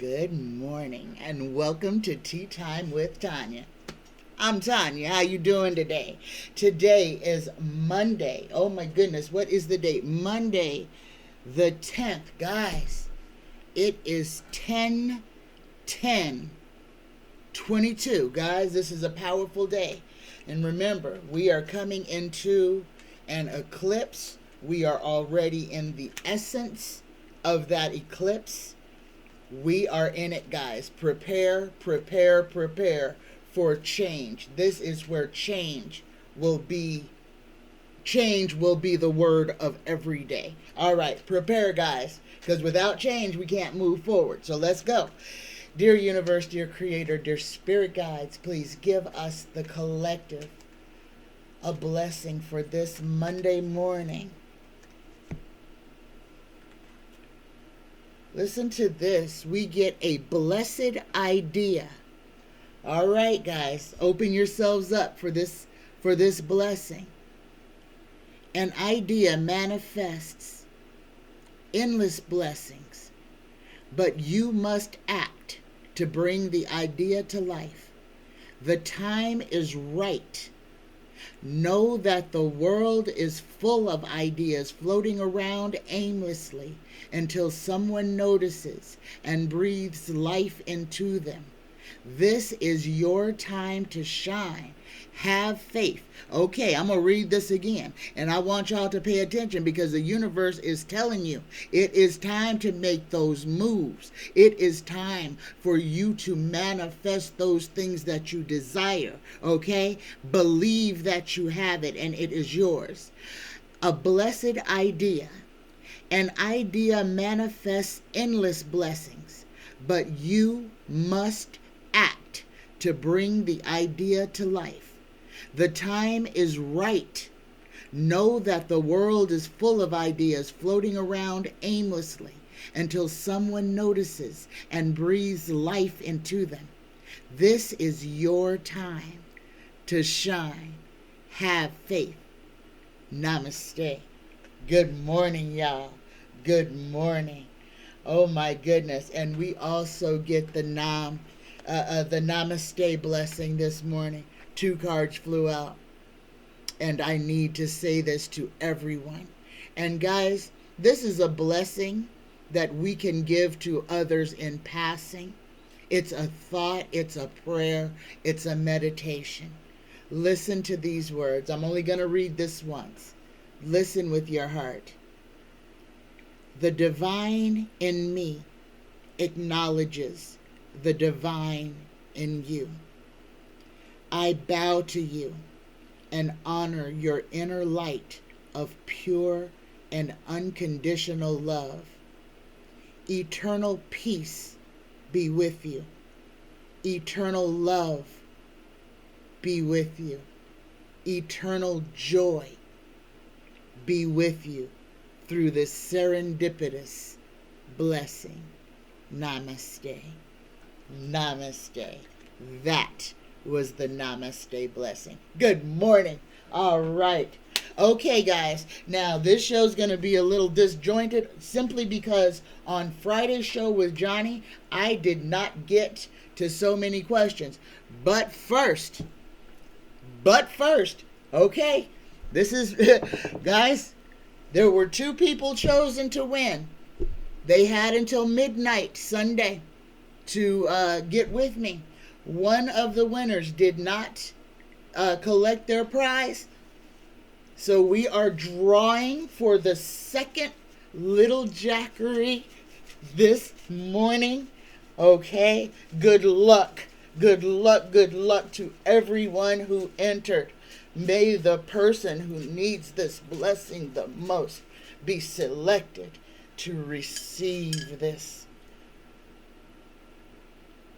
Good morning and welcome to Tea Time with Tanya. I'm Tanya. How you doing today? Today is Monday. Oh my goodness, what is the date? Monday the 10th. Guys, it is 10/10/22. Guys, this is a powerful day. And remember, we are coming into an eclipse. We are already in the essence of that eclipse. We are in it, guys. Prepare for change. This is where change will be. Change will be the word of every day. All right, prepare, guys, because without change, we can't move forward. So let's go. Dear universe, dear creator, dear spirit guides, please give us, the collective, a blessing for this Monday morning. Listen to this. We get a blessed idea. All right, guys, open yourselves up for this blessing. An idea manifests endless blessings, but you must act to bring the idea to life. The time is right. Know that the world is full of ideas floating around aimlessly until someone notices and breathes life into them. This is your time to shine. Have faith. Okay, I'm going to read this again, and I want y'all to pay attention because the universe is telling you it is time to make those moves. It is time for you to manifest those things that you desire, okay? Believe that you have it and it is yours. A blessed idea. An idea manifests endless blessings, but you must act to bring the idea to life. The time is right. Know that the world is full of ideas floating around aimlessly until someone notices and breathes life into them. This is your time to shine. Have faith. Namaste. Good morning, y'all. Good morning. Oh my goodness. And we also get the Namaste blessing this morning. 2 cards flew out. And I need to say this to everyone. And guys, this is a blessing that we can give to others in passing. It's a thought, it's a prayer, it's a meditation. Listen to these words. I'm only going to read this once. Listen with your heart. The divine in me acknowledges the divine in you. I bow to you and honor your inner light of pure and unconditional love. Eternal peace be with you. Eternal love be with you. Eternal joy be with you through this serendipitous blessing. Namaste. Namaste. That was the Namaste blessing. Good morning. All right. Okay, guys. Now, this show's going to be a little disjointed simply because on Friday's show with Johnny, I did not get to so many questions. But first, okay, this is, guys, there were 2 people chosen to win. They had until midnight Sunday to get with me. One of the winners did not collect their prize. So we are drawing for the second little jackery this morning. Okay, good luck. Good luck to everyone who entered. May the person who needs this blessing the most be selected to receive this.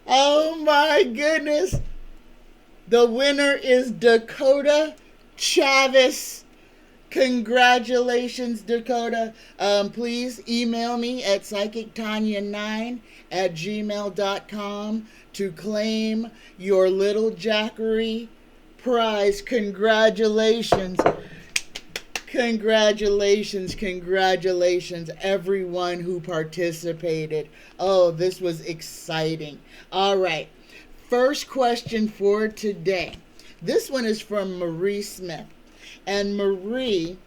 Oh my goodness. The winner is Dakota Chavez. Congratulations, Dakota. Please email me at psychictanya9@gmail.com to claim your little jackery prize. Congratulations. Congratulations, congratulations, everyone who participated. Oh, this was exciting. All right. First question for today. This one is from Marie Smith. And Marie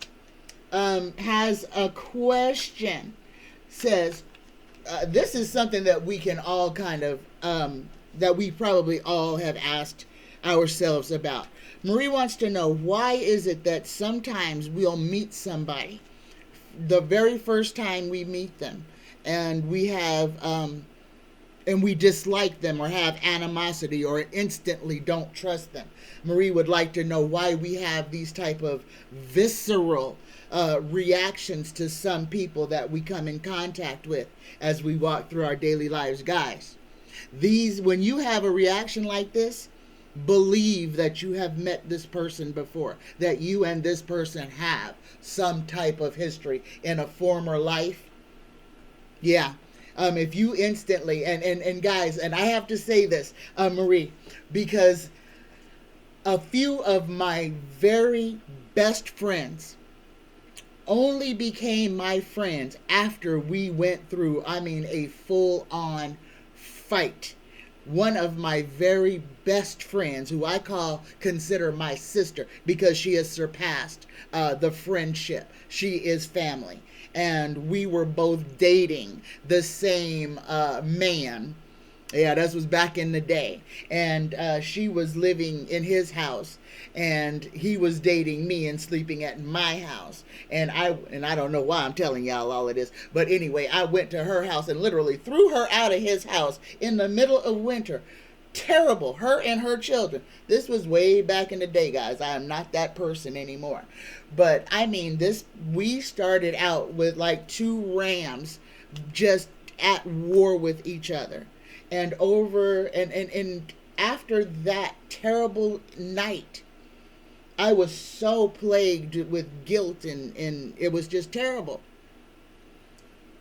has a question. Says, this is something that we can all kind of, that we probably all have asked ourselves about. Marie wants to know, why is it that sometimes we'll meet somebody the very first time we meet them, and we have and we dislike them or have animosity or instantly don't trust them? Marie would like to know why we have these type of visceral reactions to some people that we come in contact with as we walk through our daily lives. Guys, when you have a reaction like this, believe that you have met this person before, that you and this person have some type of history in a former life. Yeah. If you instantly, and guys, and I have to say this, Marie, because a few of my very best friends only became my friends after we went through, a full-on fight. One of my very best friends, who I consider my sister, because she has surpassed the friendship. She is family. And we were both dating the same man. Yeah, this was back in the day. And she was living in his house, and he was dating me and sleeping at my house. And I don't know why I'm telling y'all all of this, but anyway, I went to her house and literally threw her out of his house in the middle of winter. Terrible. Her and her children. This was way back in the day, guys. I am not that person anymore. But we started out with like two rams just at war with each other. And after that terrible night, I was so plagued with guilt, and it was just terrible.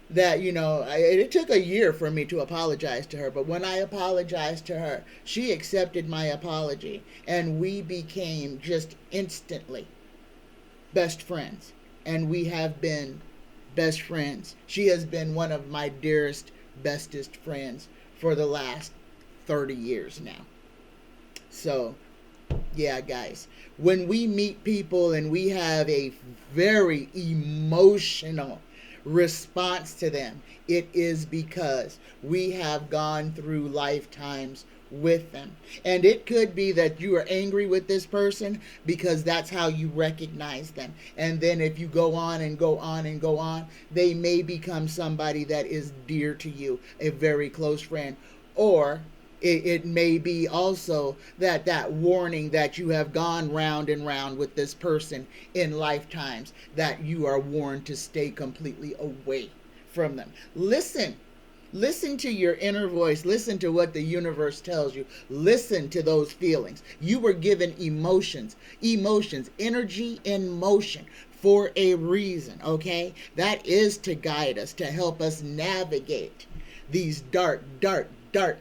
That, it took a year for me to apologize to her. But when I apologized to her, she accepted my apology. And we became just instantly best friends. And we have been best friends. She has been one of my dearest, bestest friends for the last 30 years now. So, yeah, guys. When we meet people and we have a very emotional response to them, it is because we have gone through lifetimes with them. And it could be that you are angry with this person because that's how you recognize them. And then if you go on and go on and go on, they may become somebody that is dear to you, a very close friend. Or it may be also that warning that you have gone round and round with this person in lifetimes, that you are warned to stay completely away from them. Listen to your inner voice. Listen to what the universe tells you. Listen to those feelings. You were given emotions, energy in motion for a reason, okay? That is to guide us, to help us navigate these dark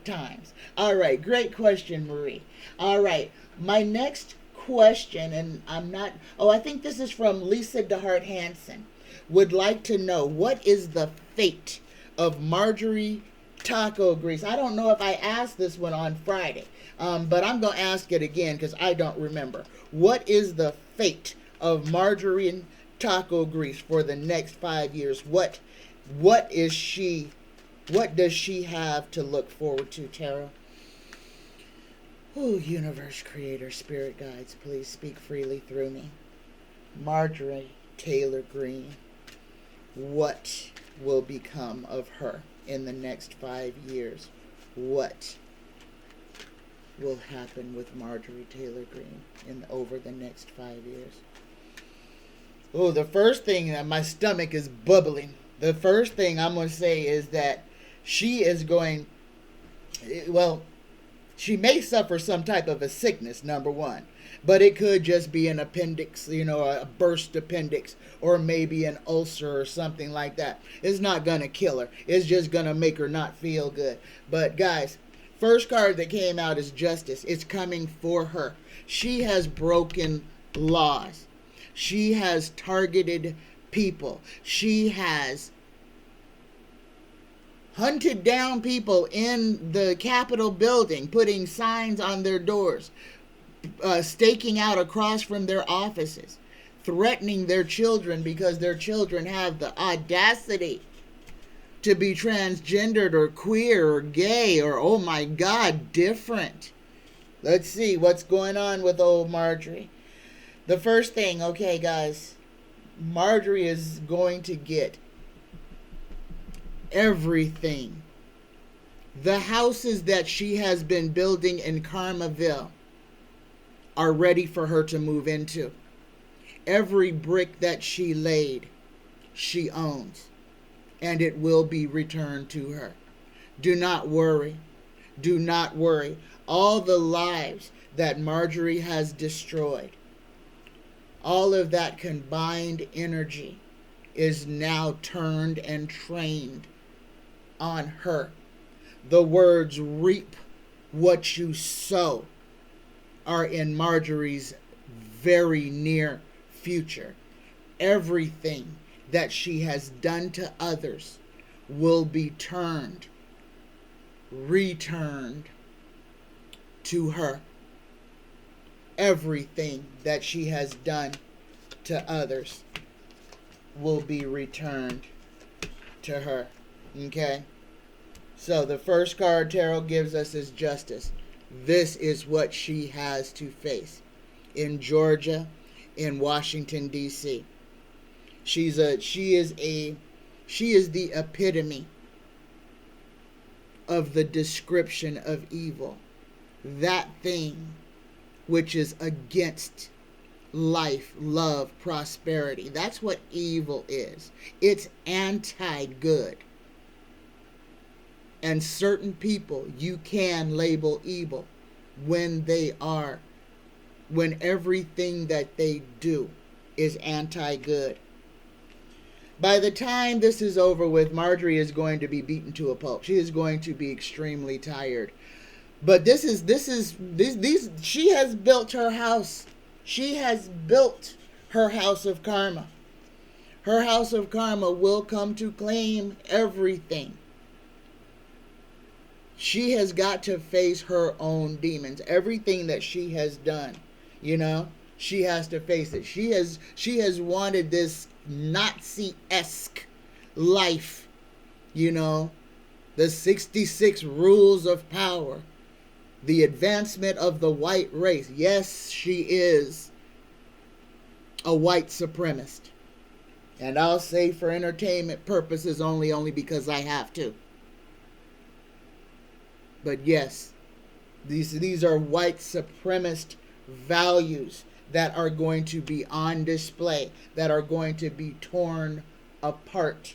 times. All right, great question, Marie. All right, my next question, and I think this is from Lisa Dehart Hansen, would like to know, what is the fate of Marjorie taco grease? I don't know if I asked this one on Friday, but I'm going to ask it again because I don't remember. What is the fate of Marjorie taco grease for the next 5 years? What does she have to look forward to, Tara? Oh, universe, creator, spirit guides, please speak freely through me. Marjorie Taylor Greene, what will become of her in the next 5 years? What will happen with Marjorie Taylor Greene over the next 5 years? Oh, the first thing, my stomach is bubbling. The first thing I'm going to say is that she is going, she may suffer some type of a sickness, number one. But it could just be an appendix, a burst appendix, or maybe an ulcer or something like that. It's not going to kill her. It's just going to make her not feel good. But guys, first card that came out is justice. It's coming for her. She has broken laws. She has targeted people. She has hunted down people in the Capitol building, putting signs on their doors, staking out across from their offices, threatening their children because their children have the audacity to be transgendered or queer or gay or, oh my God, different. Let's see what's going on with old Marjorie. The first thing, okay, guys, Marjorie is going to get everything. The houses that she has been building in Carmaville are ready for her to move into. Every brick that she laid, she owns, and it will be returned to her. Do not worry. Do not worry. All the lives that Marjorie has destroyed, all of that combined energy is now turned and trained on her. The words reap what you sow are in Marjorie's very near future. Everything that she has done to others will be returned to her. Everything that she has done to others will be returned to her. Okay? So the first card tarot gives us is justice. This is what she has to face in Georgia, in Washington, D.C. She is the epitome of the description of evil. That thing which is against life, love, prosperity. That's what evil is. It's anti-good. And certain people you can label evil when everything that they do is anti-good. By the time this is over with, Marjorie is going to be beaten to a pulp. She is going to be extremely tired. But she has built her house. She has built her house of karma. Her house of karma will come to claim everything. She has got to face her own demons. Everything that she has done, she has to face it. She has wanted this Nazi-esque life, the 66 rules of power, the advancement of the white race. Yes, she is a white supremacist. And I'll say for entertainment purposes only because I have to. But yes, these are white supremacist values that are going to be on display, that are going to be torn apart.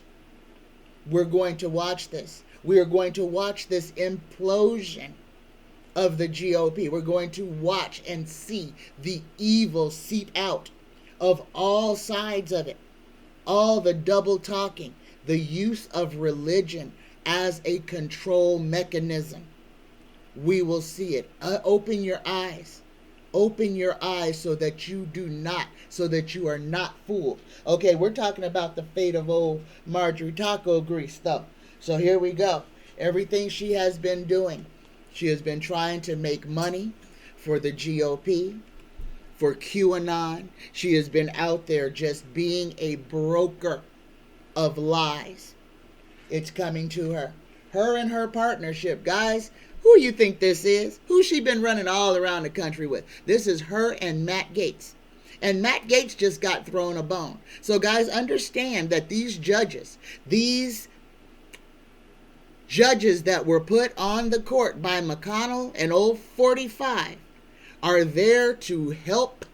We're going to watch this. We are going to watch this implosion of the GOP. We're going to watch and see the evil seep out of all sides of it. All the double talking, the use of religion as a control mechanism. We will see it. Open your eyes. Open your eyes so that you are not fooled. Okay, we're talking about the fate of old Marjorie Taco Grease, though. So here we go. Everything she has been doing. She has been trying to make money for the GOP, for QAnon. She has been out there just being a broker of lies. It's coming to her. Her and her partnership. Guys, who you think this is? Who's she been running all around the country with? This is her and Matt Gaetz. And Matt Gaetz just got thrown a bone. So guys, understand that these judges that were put on the court by McConnell and old 45 are there to help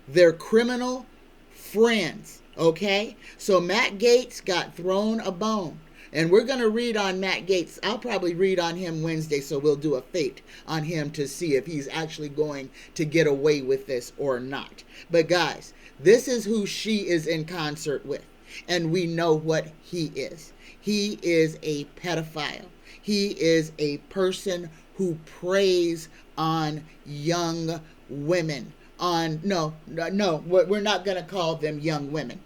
their criminal friends. Okay? So Matt Gaetz got thrown a bone. And we're going to read on Matt Gaetz. I'll probably read on him Wednesday, so we'll do a fate on him to see if he's actually going to get away with this or not. But guys, this is who she is in concert with. And we know what he is. He is a pedophile. He is a person who preys on young women, on, no, we're not going to call them young women,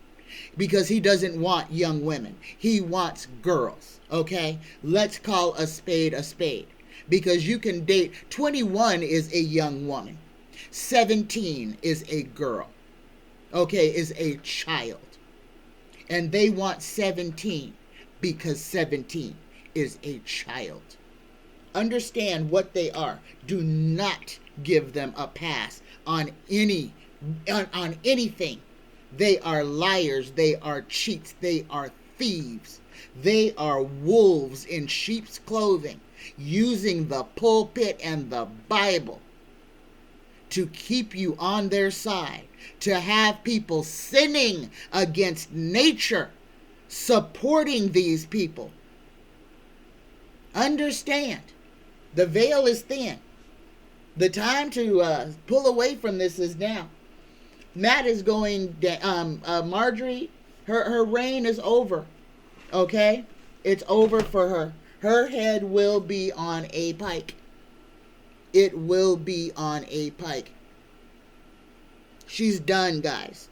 because he doesn't want young women. He wants girls, okay? Let's call a spade, because you can date, 21 is a young woman. 17 is a girl, okay, is a child. And they want 17 because 17 is a child. Understand what they are. Do not give them a pass on anything. They are liars. They are cheats. They are thieves. They are wolves in sheep's clothing, using the pulpit and the Bible to keep you on their side, to have people sinning against nature, supporting these people. Understand, the veil is thin. The time to pull away from this is now. Matt is going, Marjorie, her reign is over, okay? It's over for her. Her head will be on a pike. It will be on a pike. She's done, guys.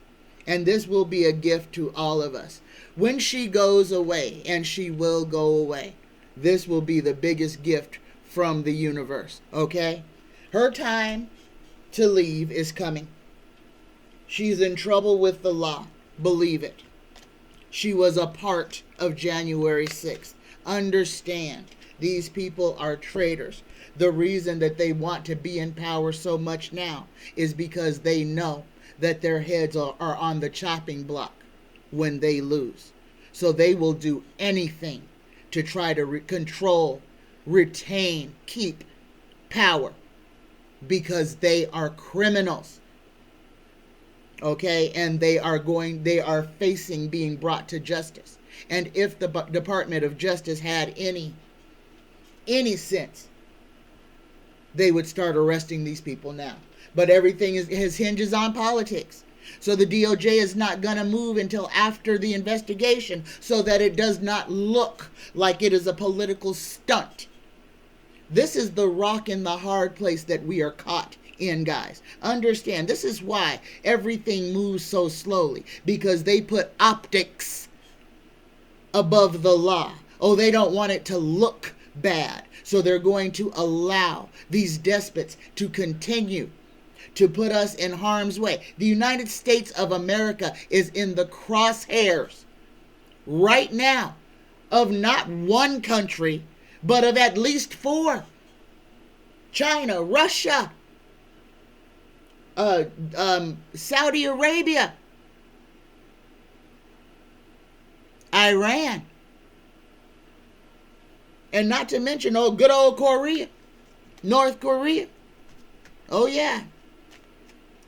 And this will be a gift to all of us. When she goes away, and she will go away, this will be the biggest gift from the universe, okay? Her time to leave is coming. She's in trouble with the law. Believe it. She was a part of January 6th. Understand, these people are traitors. The reason that they want to be in power so much now is because they know that their heads are on the chopping block when they lose. So they will do anything to try to control, retain, keep power, because they are criminals. Okay, and they are facing being brought to justice. And if the Department of Justice had any sense, they would start arresting these people now. But everything hinges on politics. So the DOJ is not going to move until after the investigation, so that it does not look like it is a political stunt. This is the rock in the hard place that we are caught in, guys. Understand, this is why everything moves so slowly, because they put optics above the law. Oh, they don't want it to look bad. So they're going to allow these despots to continue to put us in harm's way. The United States of America is in the crosshairs right now of not one country, but of at least 4. China, Russia, Saudi Arabia, Iran, and not to mention good old Korea, North Korea. Oh yeah.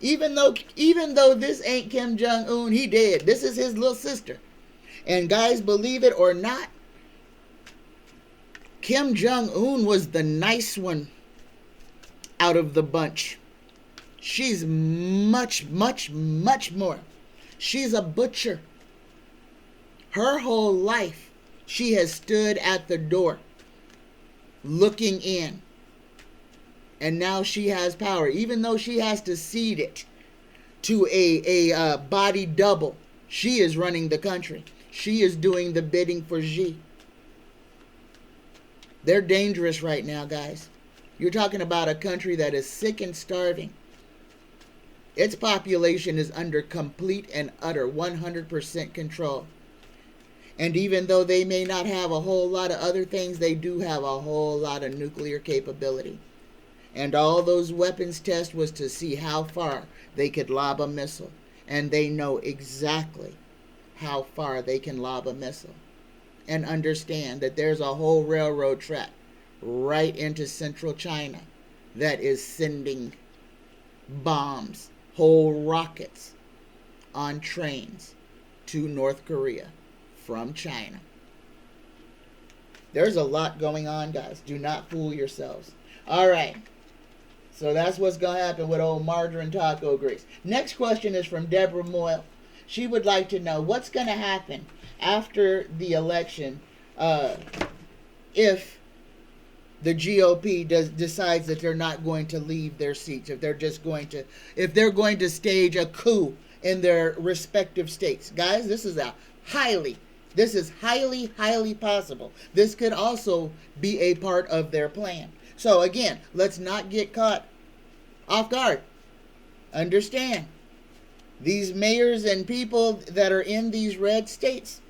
Even though this ain't Kim Jong-un, he dead. This is his little sister. And guys, believe it or not, Kim Jong-un was the nice one out of the bunch. She's much, much, much more. She's a butcher. Her whole life, she has stood at the door, looking in. And now she has power, even though she has to cede it to a body double. She is running the country. She is doing the bidding for Xi. They're dangerous right now, guys. You're talking about a country that is sick and starving. Its population is under complete and utter 100% control. And even though they may not have a whole lot of other things, they do have a whole lot of nuclear capability. And all those weapons tests was to see how far they could lob a missile. And they know exactly how far they can lob a missile. And understand that there's a whole railroad track right into central China that is sending bombs, whole rockets on trains to North Korea from China. There's a lot going on, guys. Do not fool yourselves. All right. So that's what's going to happen with old margarine taco grease. Next question is from Deborah Moyle. She would like to know what's going to happen after the election if the GOP decides that they're not going to leave their seats, if they're going to stage a coup in their respective states. Guys, this is highly, highly possible. This could also be a part of their plan. So again, let's not get caught off guard. Understand, these mayors and people that are in these red states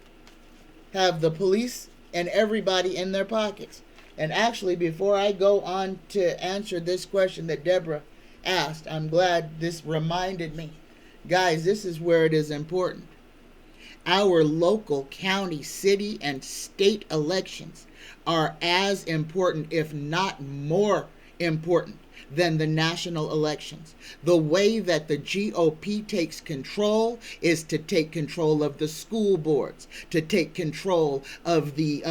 have the police and everybody in their pockets. And actually, before I go on to answer this question that Deborah asked, I'm glad this reminded me. Guys, this is where it is important. Our local, county, city, and state elections are as important, if not more important, than the national elections. The way that the GOP takes control is to take control of the school boards, to take control of the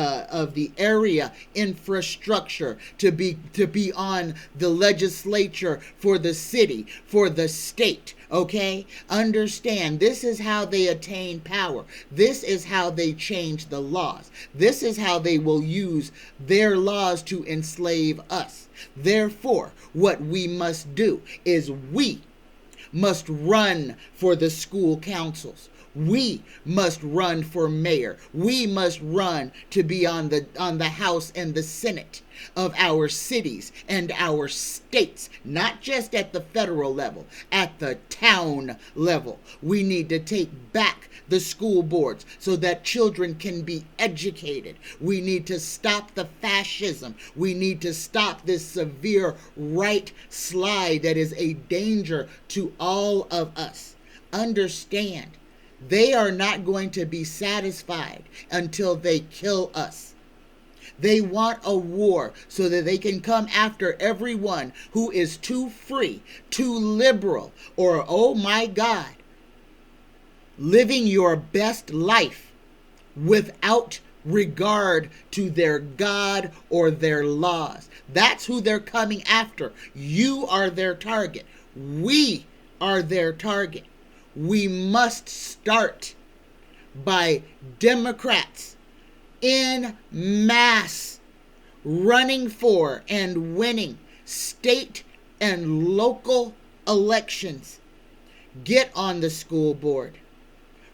area infrastructure, to be on the legislature for the city, for the state. Okay? Understand, this is how they attain power. This is how they change the laws. This is how they will use their laws to enslave us. Therefore, what we must do is we must run for the school councils. We must run for mayor. We must run to be on the House and the Senate of our cities and our states, not just at the federal level, at the town level. We need to take back the school boards so that children can be educated. We need to stop the fascism. We need to stop this severe right slide that is a danger to all of us. Understand, they are not going to be satisfied until they kill us. They want a war so that they can come after everyone who is too free, too liberal, or, oh my God, living your best life without regard to their God or their laws. That's who they're coming after. You are their target. We are their target. We must start by Democrats in mass running for and winning state and local elections. Get on the school board.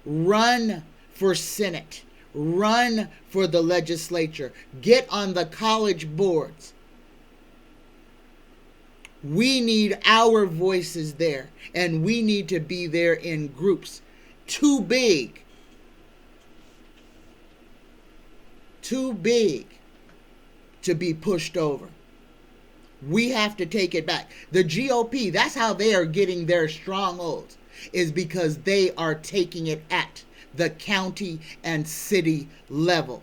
Run for Senate. Run for the legislature. Get on the college boards. We need our voices there, and we need to be there in groups too big to be pushed over. We have to take it back. The GOP, that's how they are getting their strongholds, is because they are taking it at the county and city level.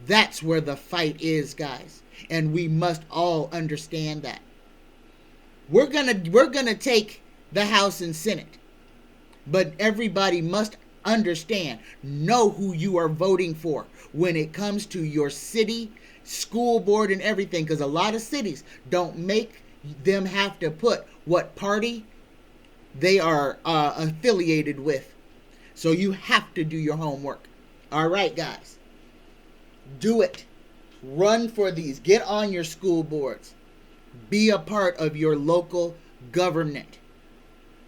That's where the fight is, guys, and we must all understand that. We're gonna take the House and Senate, but everybody must understand, know who you are voting for when it comes to your city, school board, and everything, because a lot of cities don't make them have to put what party they are affiliated with. So you have to do your homework. All right, guys, do it. Run for these. Get on your school boards. Be a part of your local government.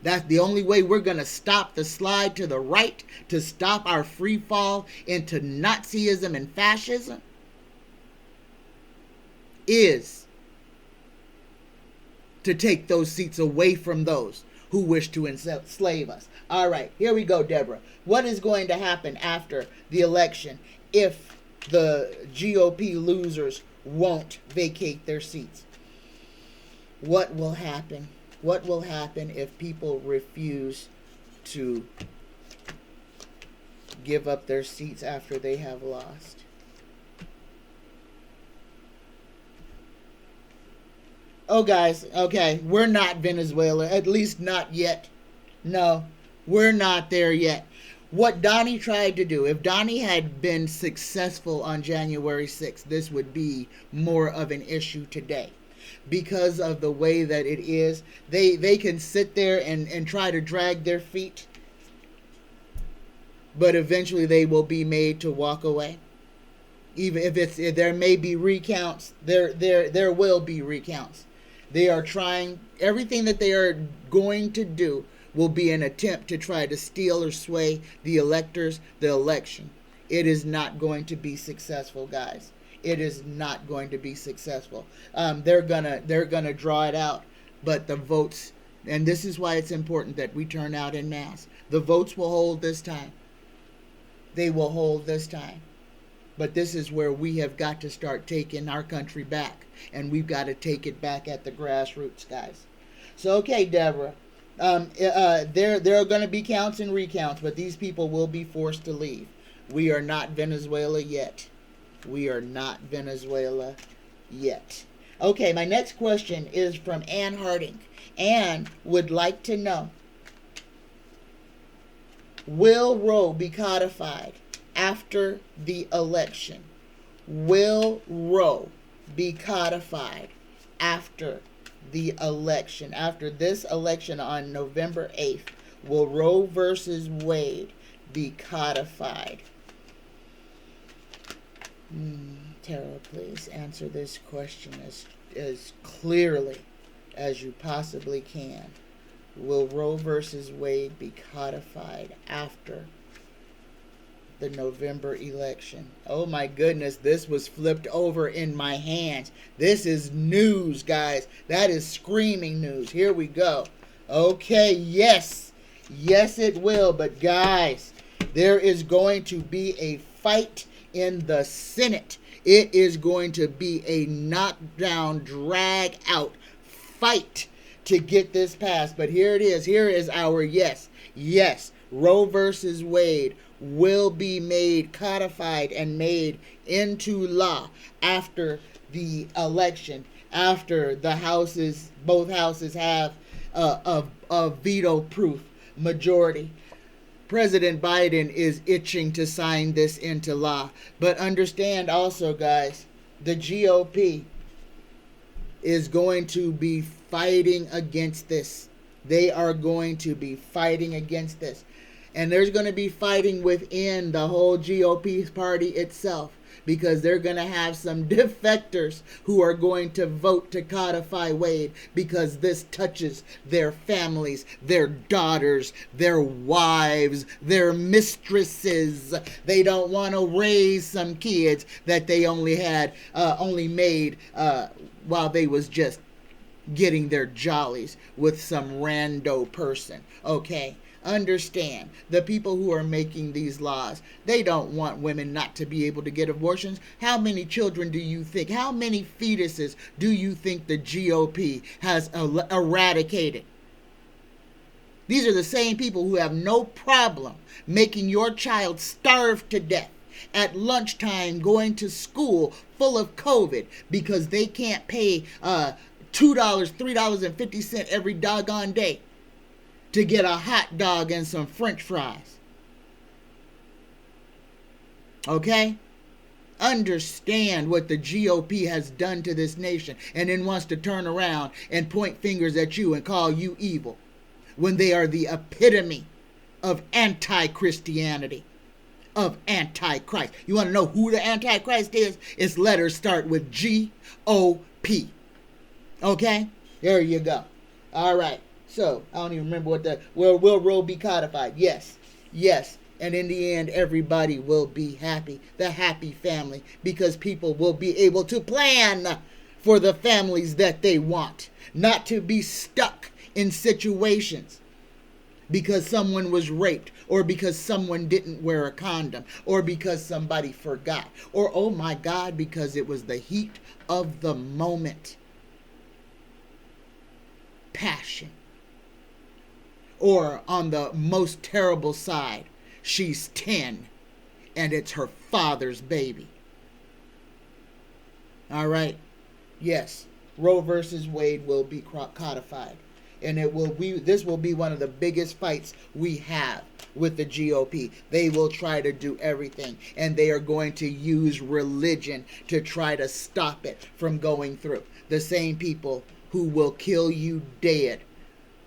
That's the only way we're going to stop the slide to the right, to stop our free fall into Nazism and fascism, is to take those seats away from those who wish to enslave us. All right, here we go, Deborah. What is going to happen after the election if the GOP losers won't vacate their seats? What will happen? What will happen if people refuse to give up their seats after they have lost? Oh, guys, okay, we're not Venezuela, at least not yet. No, we're not there yet. What Donnie tried to do, if Donnie had been successful on January 6th, this would be more of an issue today. Because of the way that it is, they can sit there and try to drag their feet, but eventually they will be made to walk away. Even if there may be recounts, there will be recounts. They are trying, everything that they are going to do will be an attempt to try to steal or sway the electors, the election. It is not going to be successful, guys. It is not going to be successful. They're gonna draw it out, but the votes, and this is why it's important that we turn out en masse. The votes will hold this time. They will hold this time. But this is where we have got to start taking our country back. And we've got to take it back at the grassroots, guys. So, okay, Deborah. There are going to be counts and recounts, but these people will be forced to leave. We are not Venezuela yet. We are not Venezuela yet. Okay, my next question is from Ann Harding. Ann would like to know, will Roe be codified after the election? Will Roe be codified after the election? After this election on November 8th, will Roe versus Wade be codified? Tara, please answer this question as clearly as you possibly can. Will Roe versus Wade be codified after the November election? Oh my goodness, this was flipped over in my hands. This is news, guys. That is screaming news. Here we go. Okay, yes. Yes, it will. But guys, there is going to be a fight in the Senate. It is going to be a knockdown, drag out fight to get this passed. But here it is. Here is our yes. Yes, Roe versus Wade will be made codified and made into law after the election, after the houses, both houses have a veto-proof majority. President Biden is itching to sign this into law. But understand also, guys, the GOP is going to be fighting against this. They are going to be fighting against this. And there's going to be fighting within the whole GOP party itself, because they're going to have some defectors who are going to vote to codify Wade because this touches their families, their daughters, their wives, their mistresses. They don't want to raise some kids that they only made while they was just getting their jollies with some rando person. Okay? Understand, the people who are making these laws, they don't want women not to be able to get abortions. How many children do you think, how many fetuses do you think the GOP has eradicated? These are the same people who have no problem making your child starve to death at lunchtime going to school full of COVID because they can't pay $2, $3.50 every doggone day to get a hot dog and some French fries. Okay? Understand what the GOP has done to this nation, and then wants to turn around and point fingers at you and call you evil when they are the epitome of anti-Christianity, of Antichrist. You want to know who the Antichrist is? Its letters start with G-O-P. Okay? There you go. All right. So, I don't even remember will Roe be codified? Yes. Yes. And in the end, everybody will be happy. The happy family. Because people will be able to plan for the families that they want. Not to be stuck in situations because someone was raped, or because someone didn't wear a condom, or because somebody forgot, or, oh my God, because it was the heat of the moment. Passion. Or on the most terrible side, she's 10 and it's her father's baby. All right. Yes, Roe versus Wade will be codified. And this will be one of the biggest fights we have with the GOP. They will try to do everything, and they are going to use religion to try to stop it from going through. The same people who will kill you dead,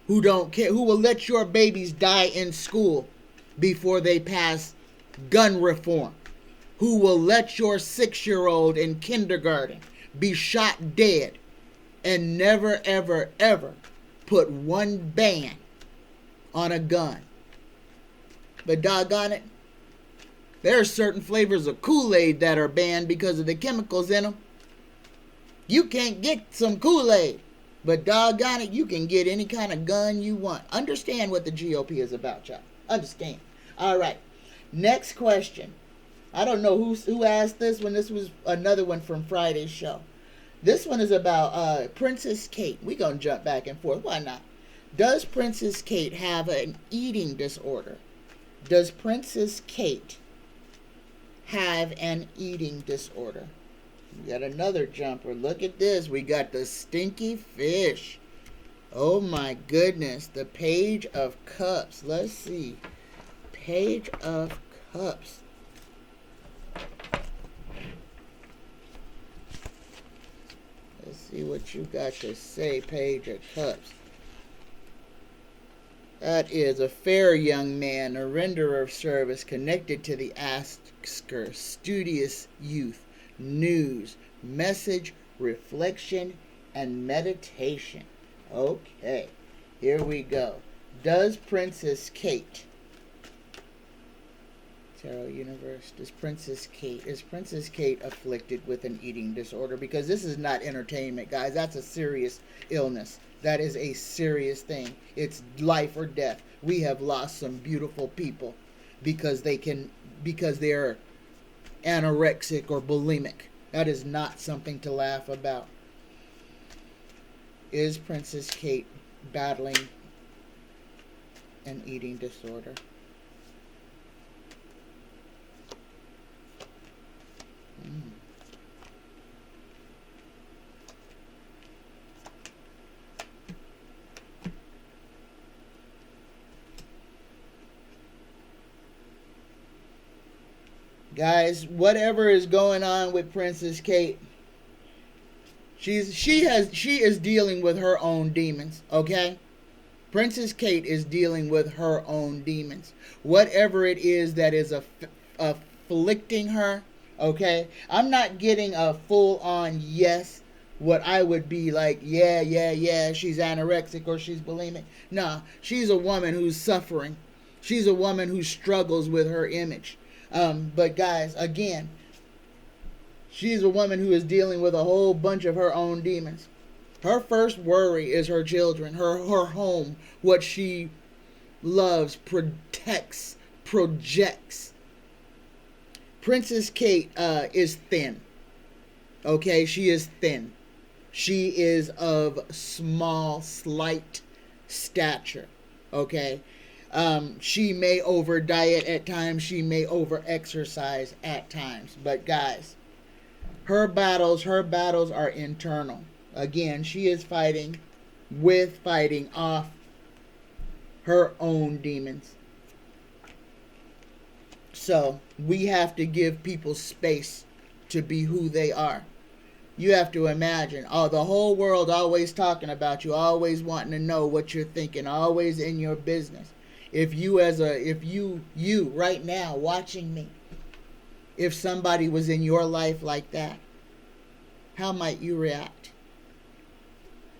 who don't care, who will let your babies die in school before they pass gun reform, who will let your 6-year-old in kindergarten be shot dead and never, ever, ever put one ban on a gun. But doggone it, there are certain flavors of Kool-Aid that are banned because of the chemicals in them. You can't get some Kool-Aid, but doggone it, you can get any kind of gun you want. Understand what the GOP is about, y'all. Understand. All right. Next question. I don't know who asked this one. This was another one from Friday's show. This one is about Princess Kate. We're going to jump back and forth. Why not? Does Princess Kate have an eating disorder? Does Princess Kate have an eating disorder? We got another jumper. Look at this. We got the stinky fish. Oh my goodness. The Page of Cups. Let's see. Page of Cups. Let's see what you got to say, Page of Cups. That is a fair young man, a renderer of service, connected to the asker, studious youth, news, message, reflection, and meditation. Okay, here we go. Does Princess Kate, Tarot Universe, is Princess Kate afflicted with an eating disorder? Because this is not entertainment, guys. That's a serious illness. That is a serious thing. It's life or death. We have lost some beautiful people because they're anorexic or bulimic. That is not something to laugh about. Is Princess Kate battling an eating disorder? Guys, whatever is going on with Princess Kate, she is dealing with her own demons, okay? Princess Kate is dealing with her own demons. Whatever it is that is afflicting her, okay? I'm not getting a full-on yes, what I would be like, yeah, she's anorexic or she's bulimic. Nah, she's a woman who's suffering. She's a woman who struggles with her image. But guys, again, she's a woman who is dealing with a whole bunch of her own demons. Her first worry is her children, her home, what she loves, protects, projects. Princess Kate is thin. Okay, she is thin. She is of small, slight stature. Okay. She may over diet at times. She may over exercise at times. But guys, her battles are internal. Again, she is fighting off her own demons. So we have to give people space to be who they are. You have to imagine, the whole world always talking about you, always wanting to know what you're thinking, always in your business. If you right now watching me, if somebody was in your life like that, how might you react?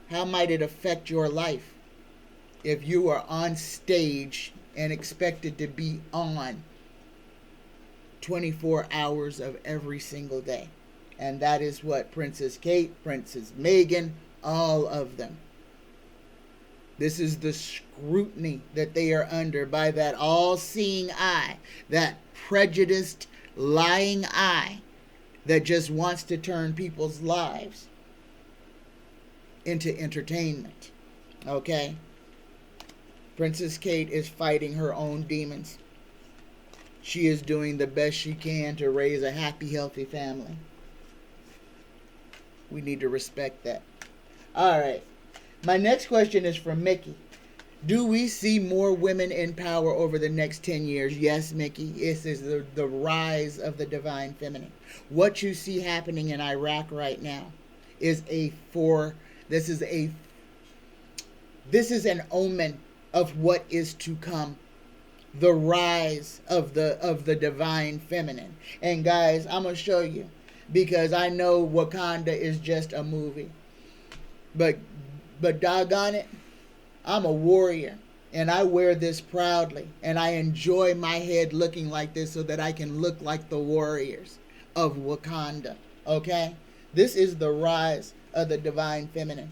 How might it affect your life if you are on stage and expected to be on 24 hours of every single day? And that is what Princess Kate, Princess Megan, all of them. This is the scrutiny that they are under by that all-seeing eye, that prejudiced, lying eye that just wants to turn people's lives into entertainment. Okay? Princess Kate is fighting her own demons. She is doing the best she can to raise a happy, healthy family. We need to respect that. All right. My next question is from Mickey. Do we see more women in power over the next 10 years? Yes, Mickey. This is the rise of the divine feminine. What you see happening in Iraq right now is this is an omen of what is to come. the rise of the divine feminine. And guys, I'm gonna show you, because I know Wakanda is just a movie, but doggone it, I'm a warrior, and I wear this proudly, and I enjoy my head looking like this so that I can look like the warriors of Wakanda. Okay, this is the rise of the divine feminine.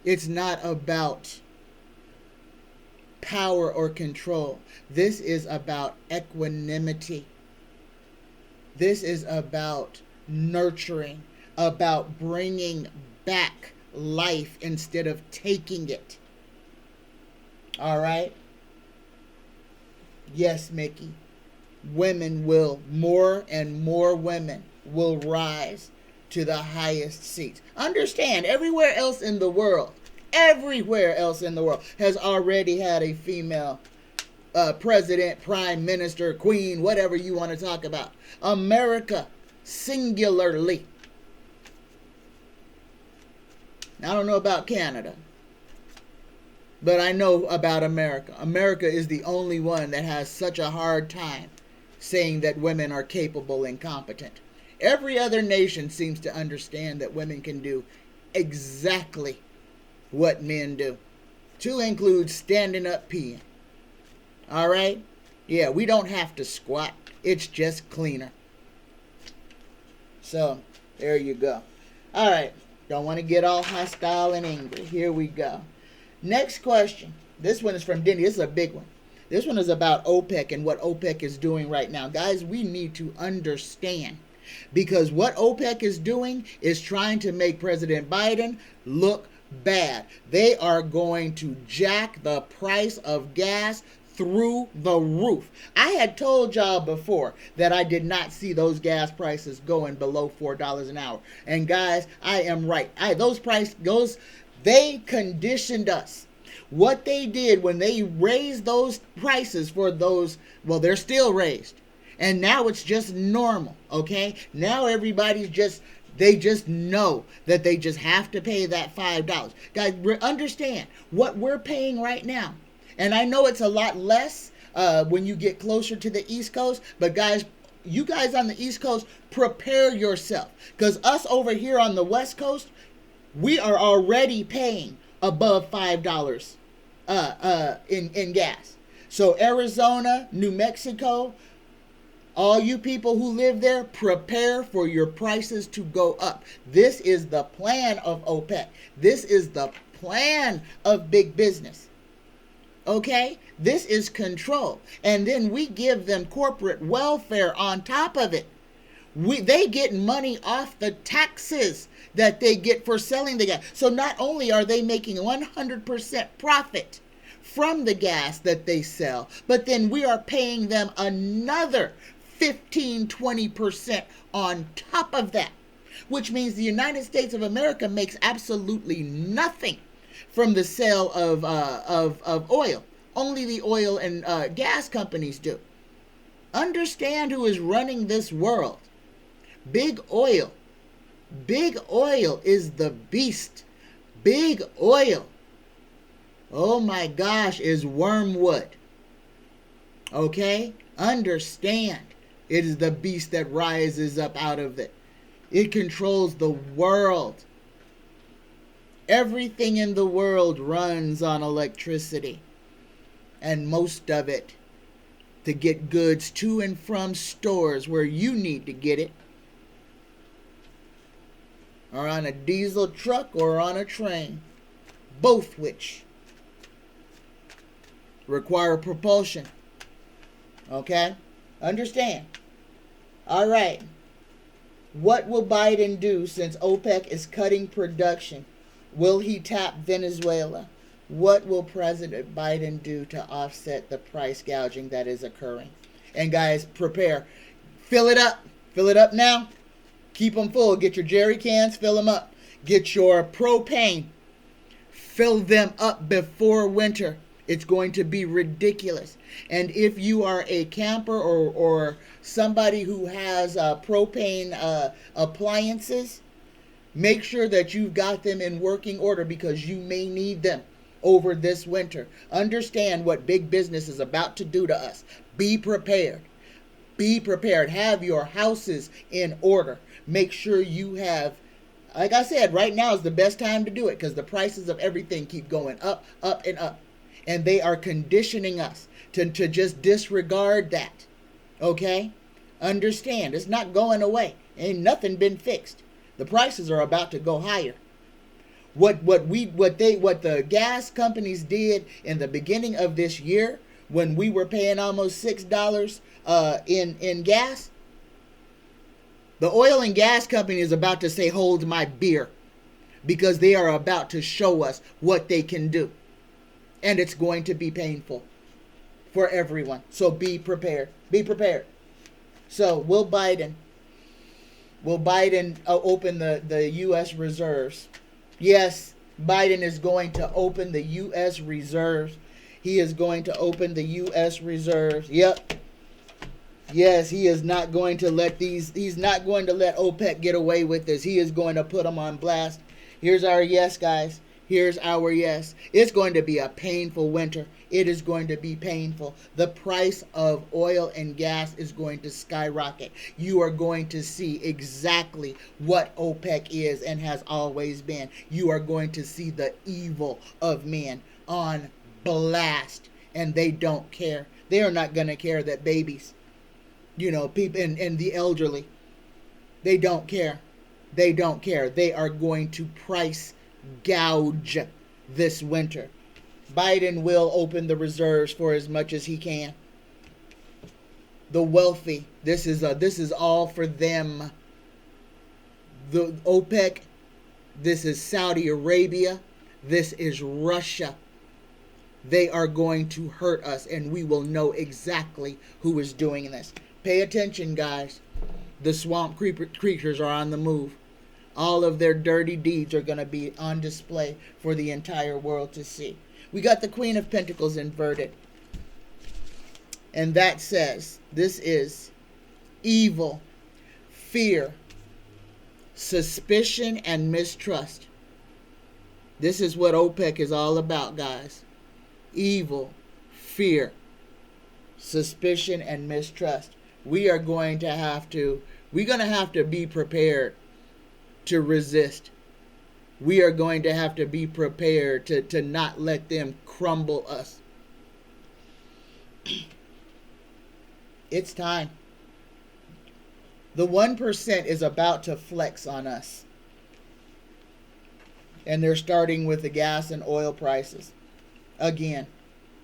It's not about power or control. This is about equanimity. This is about nurturing, about bringing back life instead of taking it. All right? Yes, Mickey. Women will, more and more women will rise to the highest seats. Understand, everywhere else in the world has already had a female president, prime minister, queen, whatever you want to talk about. America, singularly. I don't know about Canada, but I know about America. America is the only one that has such a hard time saying that women are capable and competent. Every other nation seems to understand that women can do exactly what men do, to include standing up peeing. All right? Yeah, we don't have to squat. It's just cleaner. So, there you go. All right. Don't want to get all hostile and angry. Here we go. Next question. This one is from Denny. This is a big one. This one is about OPEC and what OPEC is doing right now. Guys, we need to understand, because what OPEC is doing is trying to make President Biden look bad. They are going to jack the price of gas through the roof. I had told y'all before that I did not see those gas prices going below $4 an hour. And guys, I am right. They conditioned us. What they did when they raised those prices for those, well, they're still raised. And now it's just normal, okay? Now everybody's they just know that they just have to pay that $5. Guys, understand what we're paying right now. And I know it's a lot less when you get closer to the East Coast. But guys, you guys on the East Coast, prepare yourself. Because us over here on the West Coast, we are already paying above $5 in gas. So Arizona, New Mexico, all you people who live there, prepare for your prices to go up. This is the plan of OPEC. This is the plan of big business. Okay? This is control. And then we give them corporate welfare on top of it. They get money off the taxes that they get for selling the gas. So not only are they making 100% profit from the gas that they sell, but then we are paying them another 15-20% on top of that, which means the United States of America makes absolutely nothing from the sale of oil. Only the oil and gas companies do. Understand who is running this world. Big oil. Big oil is the beast. Big oil, oh my gosh, is wormwood. Okay? Understand. It is the beast that rises up out of it. It controls the world. Everything in the world runs on electricity. And most of it to get goods to and from stores where you need to get it, or on a diesel truck or on a train, both which require propulsion. Okay? Understand. All right. What will Biden do since OPEC is cutting production? Will he tap Venezuela? What will President Biden do to offset the price gouging that is occurring? And guys, prepare. Fill it up. Fill it up now. Keep them full. Get your jerry cans. Fill them up. Get your propane. Fill them up before winter. It's going to be ridiculous. And if you are a camper or somebody who has propane appliances, make sure that you've got them in working order, because you may need them. over this winter. Understand what big business is about to do to us. Be prepared. Be prepared. Have your houses in order. Make sure you have, like I said, right now is the best time to do it because the prices of everything keep going up, up, and up. And they are conditioning us to just disregard that. Okay? Understand, it's not going away. Ain't nothing been fixed. The prices are about to go higher. What the gas companies did in the beginning of this year, when we were paying almost $6 in gas, the oil and gas company is about to say, hold my beer, because they are about to show us what they can do. And it's going to be painful for everyone. So be prepared. Be prepared. So will Biden open the U.S. reserves? Yes, Biden is going to open the U.S. reserves. He is going to open the U.S. reserves. Yep. Yes, he is not going to let he's not going to let OPEC get away with this. He is going to put them on blast. Here's our yes, guys. Here's our yes. It's going to be a painful winter. It is going to be painful. The price of oil and gas is going to skyrocket. You are going to see exactly what OPEC is and has always been. You are going to see the evil of men on blast, and they don't care. They are not going to care that babies, people and the elderly, they don't care. They don't care. They are going to price gouge this winter. Biden will open the reserves for as much as he can. The wealthy, this is all for them. The OPEC, this is Saudi Arabia, this is Russia. They are going to hurt us, and we will know exactly who is doing this. Pay attention, guys. The swamp creatures are on the move. All of their dirty deeds are going to be on display for the entire world to see. We got the Queen of Pentacles inverted. And that says, this is evil, fear, suspicion, and mistrust. This is what OPEC is all about, guys. Evil, fear, suspicion, and mistrust. We're going to have to be prepared to resist. We are going to have to be prepared to not let them crumble us. It's time. The 1% is about to flex on us. And they're starting with the gas and oil prices. Again,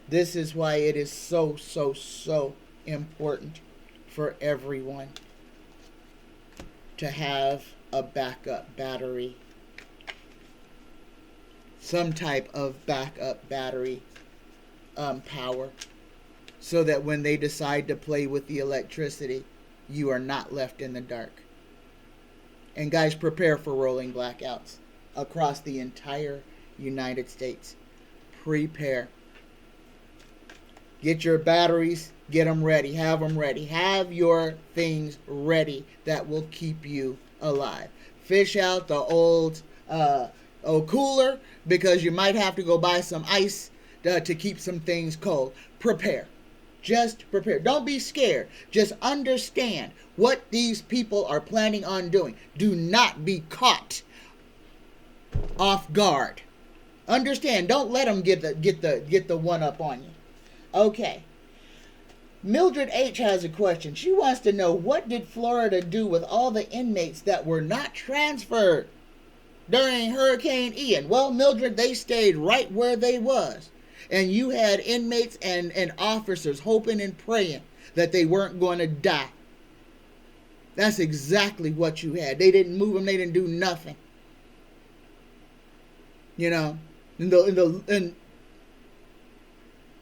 this is why it is so, so, so important for everyone to have a backup battery. Some type of backup battery power. So that when they decide to play with the electricity, you are not left in the dark. And guys, prepare for rolling blackouts across the entire United States. Prepare. Get your batteries, get them ready, have them ready. Have your things ready that will keep you alive. Fish out the old cooler, because you might have to go buy some ice to keep some things cold. Prepare. Just prepare. Don't be scared. Just understand what these people are planning on doing. Do not be caught off guard. Understand. Don't let them get the one up on you. Okay. Mildred H has a question. She wants to know, what did Florida do with all the inmates that were not transferred during Hurricane Ian? Well, Mildred, they stayed right where they was. And you had inmates and officers hoping and praying that they weren't going to die. That's exactly what you had. They didn't move them. They didn't do nothing. And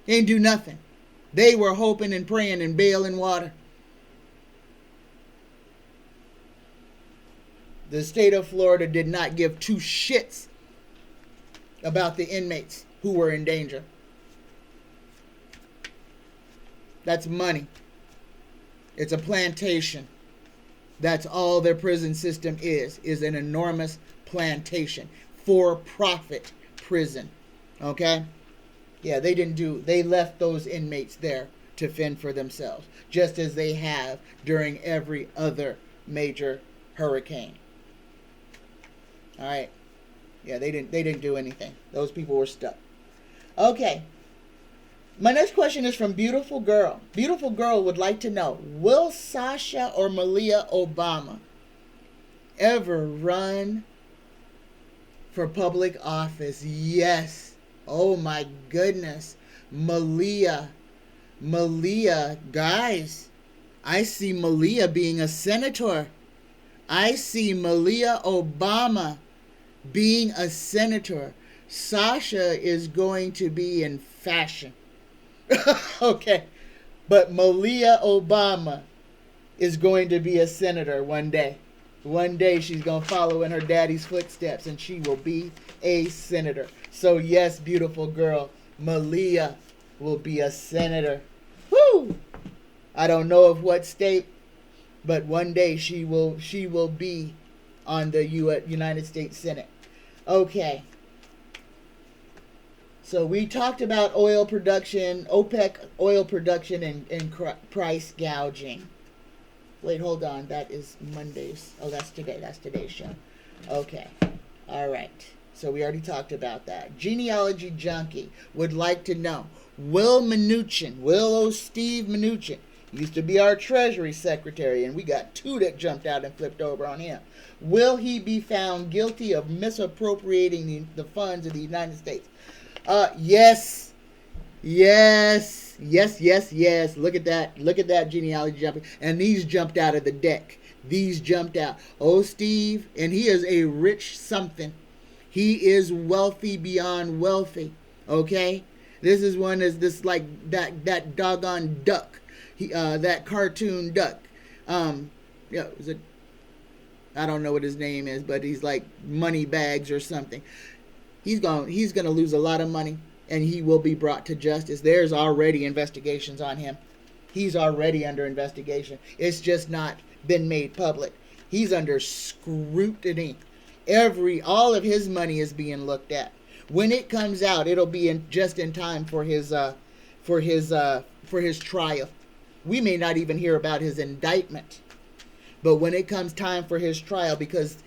they didn't do nothing. They were hoping and praying and bailing water. The state of Florida did not give two shits about the inmates who were in danger. That's money. It's a plantation. That's all their prison system is an enormous plantation. For-profit prison. Okay? Yeah, they left those inmates there to fend for themselves, just as they have during every other major hurricane. All right. Yeah, they didn't do anything. Those people were stuck. Okay. My next question is from Beautiful Girl. Beautiful Girl would like to know, will Sasha or Malia Obama ever run for public office? Yes. Oh my goodness. Malia, guys, I see Malia being a senator. I see Malia Obama being a senator. Sasha is going to be in fashion. Okay. But Malia Obama is going to be a senator one day. One day she's going to follow in her daddy's footsteps and she will be a senator. So yes, beautiful girl, Malia will be a senator. Woo! I don't know of what state, but one day she will be on the United States Senate. Okay. So we talked about oil production, OPEC oil production, and price gouging. Wait, hold on. That is Monday's. Oh, that's today. That's today's show. Okay. All right. So we already talked about that. Genealogy Junky would like to know, will Steve Mnuchin, used to be our Treasury Secretary, and we got two that jumped out and flipped over on him. Will he be found guilty of misappropriating the funds of the United States? Yes. Look at that genealogy jumping. And these jumped out of the deck. These jumped out. Oh, Steve, and he is a rich something. He is wealthy beyond wealthy. Okay? This is one is this like that doggone duck. That cartoon duck. Is it? I don't know what his name is, but he's like Moneybags or something. He's gonna lose a lot of money, and he will be brought to justice. There's already investigations on him. He's already under investigation. It's just not been made public. He's under scrutiny. All of his money is being looked at. When it comes out, it'll be just in time for his trial. We may not even hear about his indictment. But when it comes time for his trial, because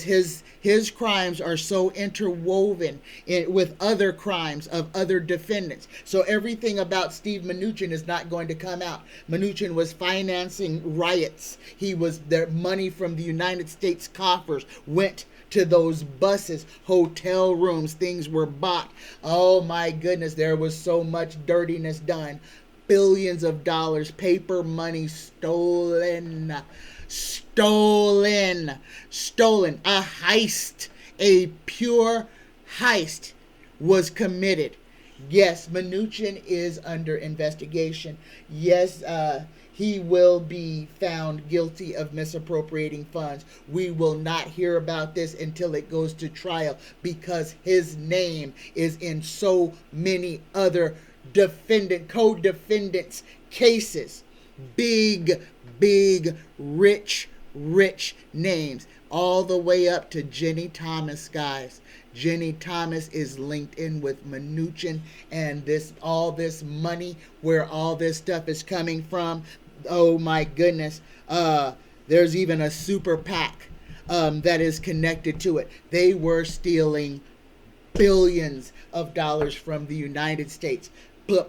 his crimes are so interwoven with other crimes of other defendants. So everything about Steve Mnuchin is not going to come out. Mnuchin was financing riots. Their money from the United States coffers went to those buses, hotel rooms, things were bought. Oh my goodness, there was so much dirtiness done. Billions of dollars, paper money stolen. A heist, a pure heist was committed. Yes, Mnuchin is under investigation. Yes, he will be found guilty of misappropriating funds. We will not hear about this until it goes to trial, because his name is in so many other co-defendants cases. Big, rich names, all the way up to Jenny Thomas, guys. Jenny Thomas is linked in with Mnuchin, and all this money, where all this stuff is coming from. Oh my goodness. There's even a super PAC that is connected to it. They were stealing billions of dollars from the United States,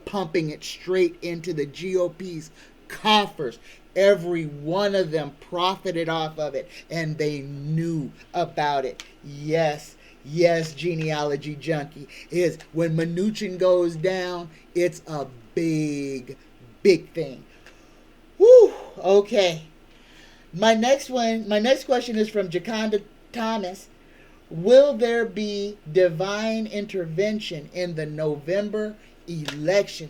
pumping it straight into the GOP's coffers. Every one of them profited off of it, and they knew about it. Yes, Genealogy Junky, is when Mnuchin goes down, it's a big thing. Whew, okay. My next question is from Gicanda Thomas. Will there be divine intervention in the November election?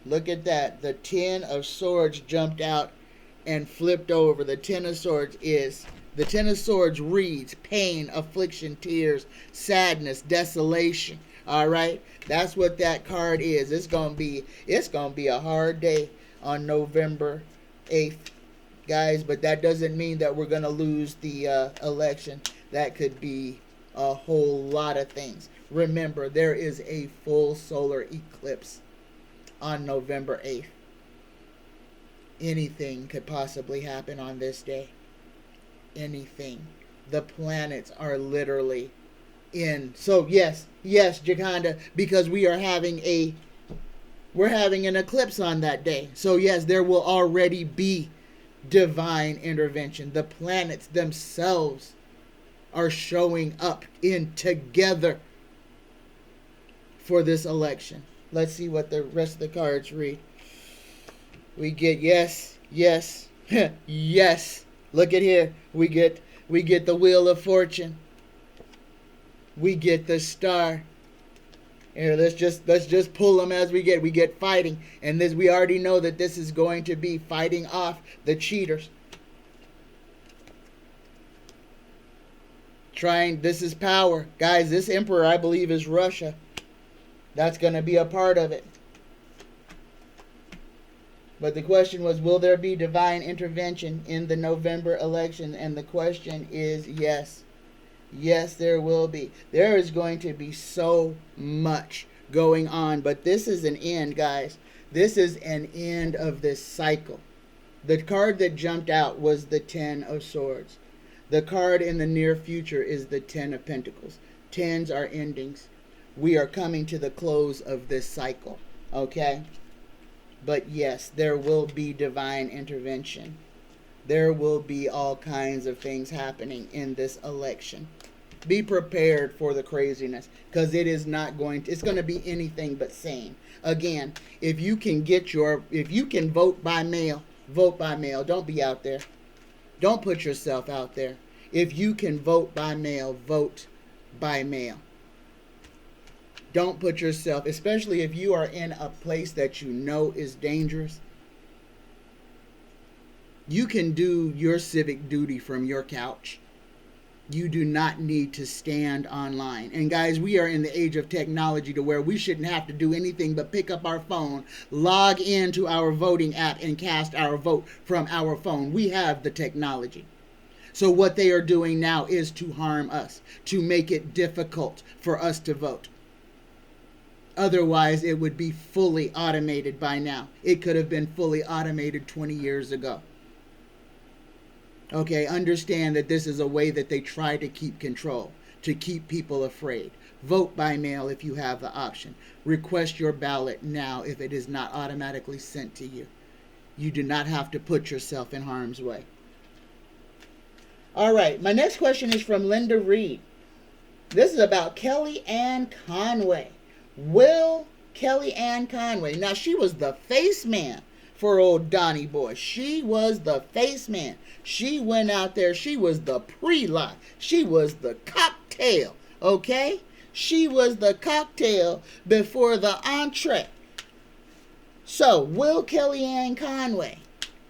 Look at that. The Ten of Swords jumped out and flipped over. The Ten of Swords reads pain, affliction, tears, sadness, desolation. All right? That's what that card is. It's going to be a hard day on November 8th, guys, but that doesn't mean that we're going to lose the election. That could be a whole lot of things. Remember, there is a full solar eclipse on November 8th. Anything could possibly happen on this day. Anything. The planets are literally in. So yes, Gicanda, because we're having an eclipse on that day. So yes, there will already be divine intervention. The planets themselves are showing up in together for this election. Let's see what the rest of the cards read. We get yes, yes. Look at here. We get the Wheel of Fortune. We get the Star. Here, let's just pull them as we get. We get fighting, and this we already know that this is going to be fighting off the cheaters. This is power, guys. This emperor, I believe, is Russia. That's going to be a part of it. But the question was, will there be divine intervention in the November election? And the question is yes. Yes, there will be. There is going to be so much going on. But this is an end, guys. This is an end of this cycle. The card that jumped out was the Ten of Swords. The card in the near future is the Ten of Pentacles. Tens are endings. We are coming to the close of this cycle. Okay? But yes, there will be divine intervention. There will be all kinds of things happening in this election. Be prepared for the craziness, because it is not going to, it's going to be anything but sane. Again, if you can vote by mail, vote by mail. Don't be out there. Don't put yourself out there. If you can vote by mail, vote by mail. Don't put yourself, especially if you are in a place that you know is dangerous. You can do your civic duty from your couch. You do not need to stand online. And guys, we are in the age of technology to where we shouldn't have to do anything but pick up our phone, log into our voting app, and cast our vote from our phone. We have the technology. So what they are doing now is to harm us, to make it difficult for us to vote. Otherwise, it would be fully automated by now. It could have been fully automated 20 years ago. Okay, understand that this is a way that they try to keep control, to keep people afraid. Vote by mail if you have the option. Request your ballot now if it is not automatically sent to you. You do not have to put yourself in harm's way. All right, my next question is from Linda Reed. This is about Kellyanne Conway. Will Kellyanne Conway, now she was the face man for old Donnie Boy. She was the face man. She went out there, she was the pre-lot. She was the cocktail, okay? She was the cocktail before the entree. So, will Kellyanne Conway,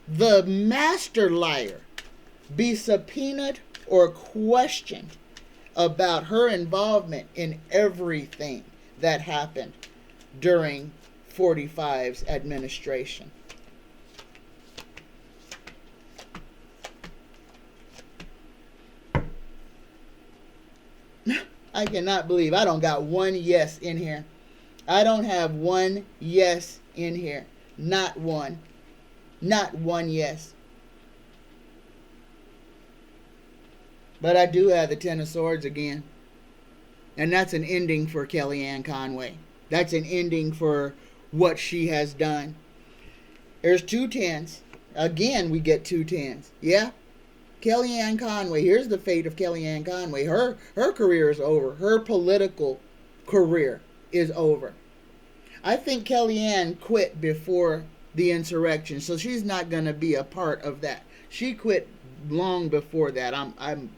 the master liar, be subpoenaed or questioned about her involvement in everything that happened during 45's administration? I cannot believe I don't got one yes in here. I don't have one yes in here. Not one. Not one yes. But I do have the Ten of Swords again. And that's an ending for Kellyanne Conway. That's an ending for what she has done. There's two tens. Again, we get two tens. Yeah? Kellyanne Conway. Here's the fate of Kellyanne Conway. Her career is over. Her political career is over. I think Kellyanne quit before the insurrection, so she's not going to be a part of that. She quit long before that. I'm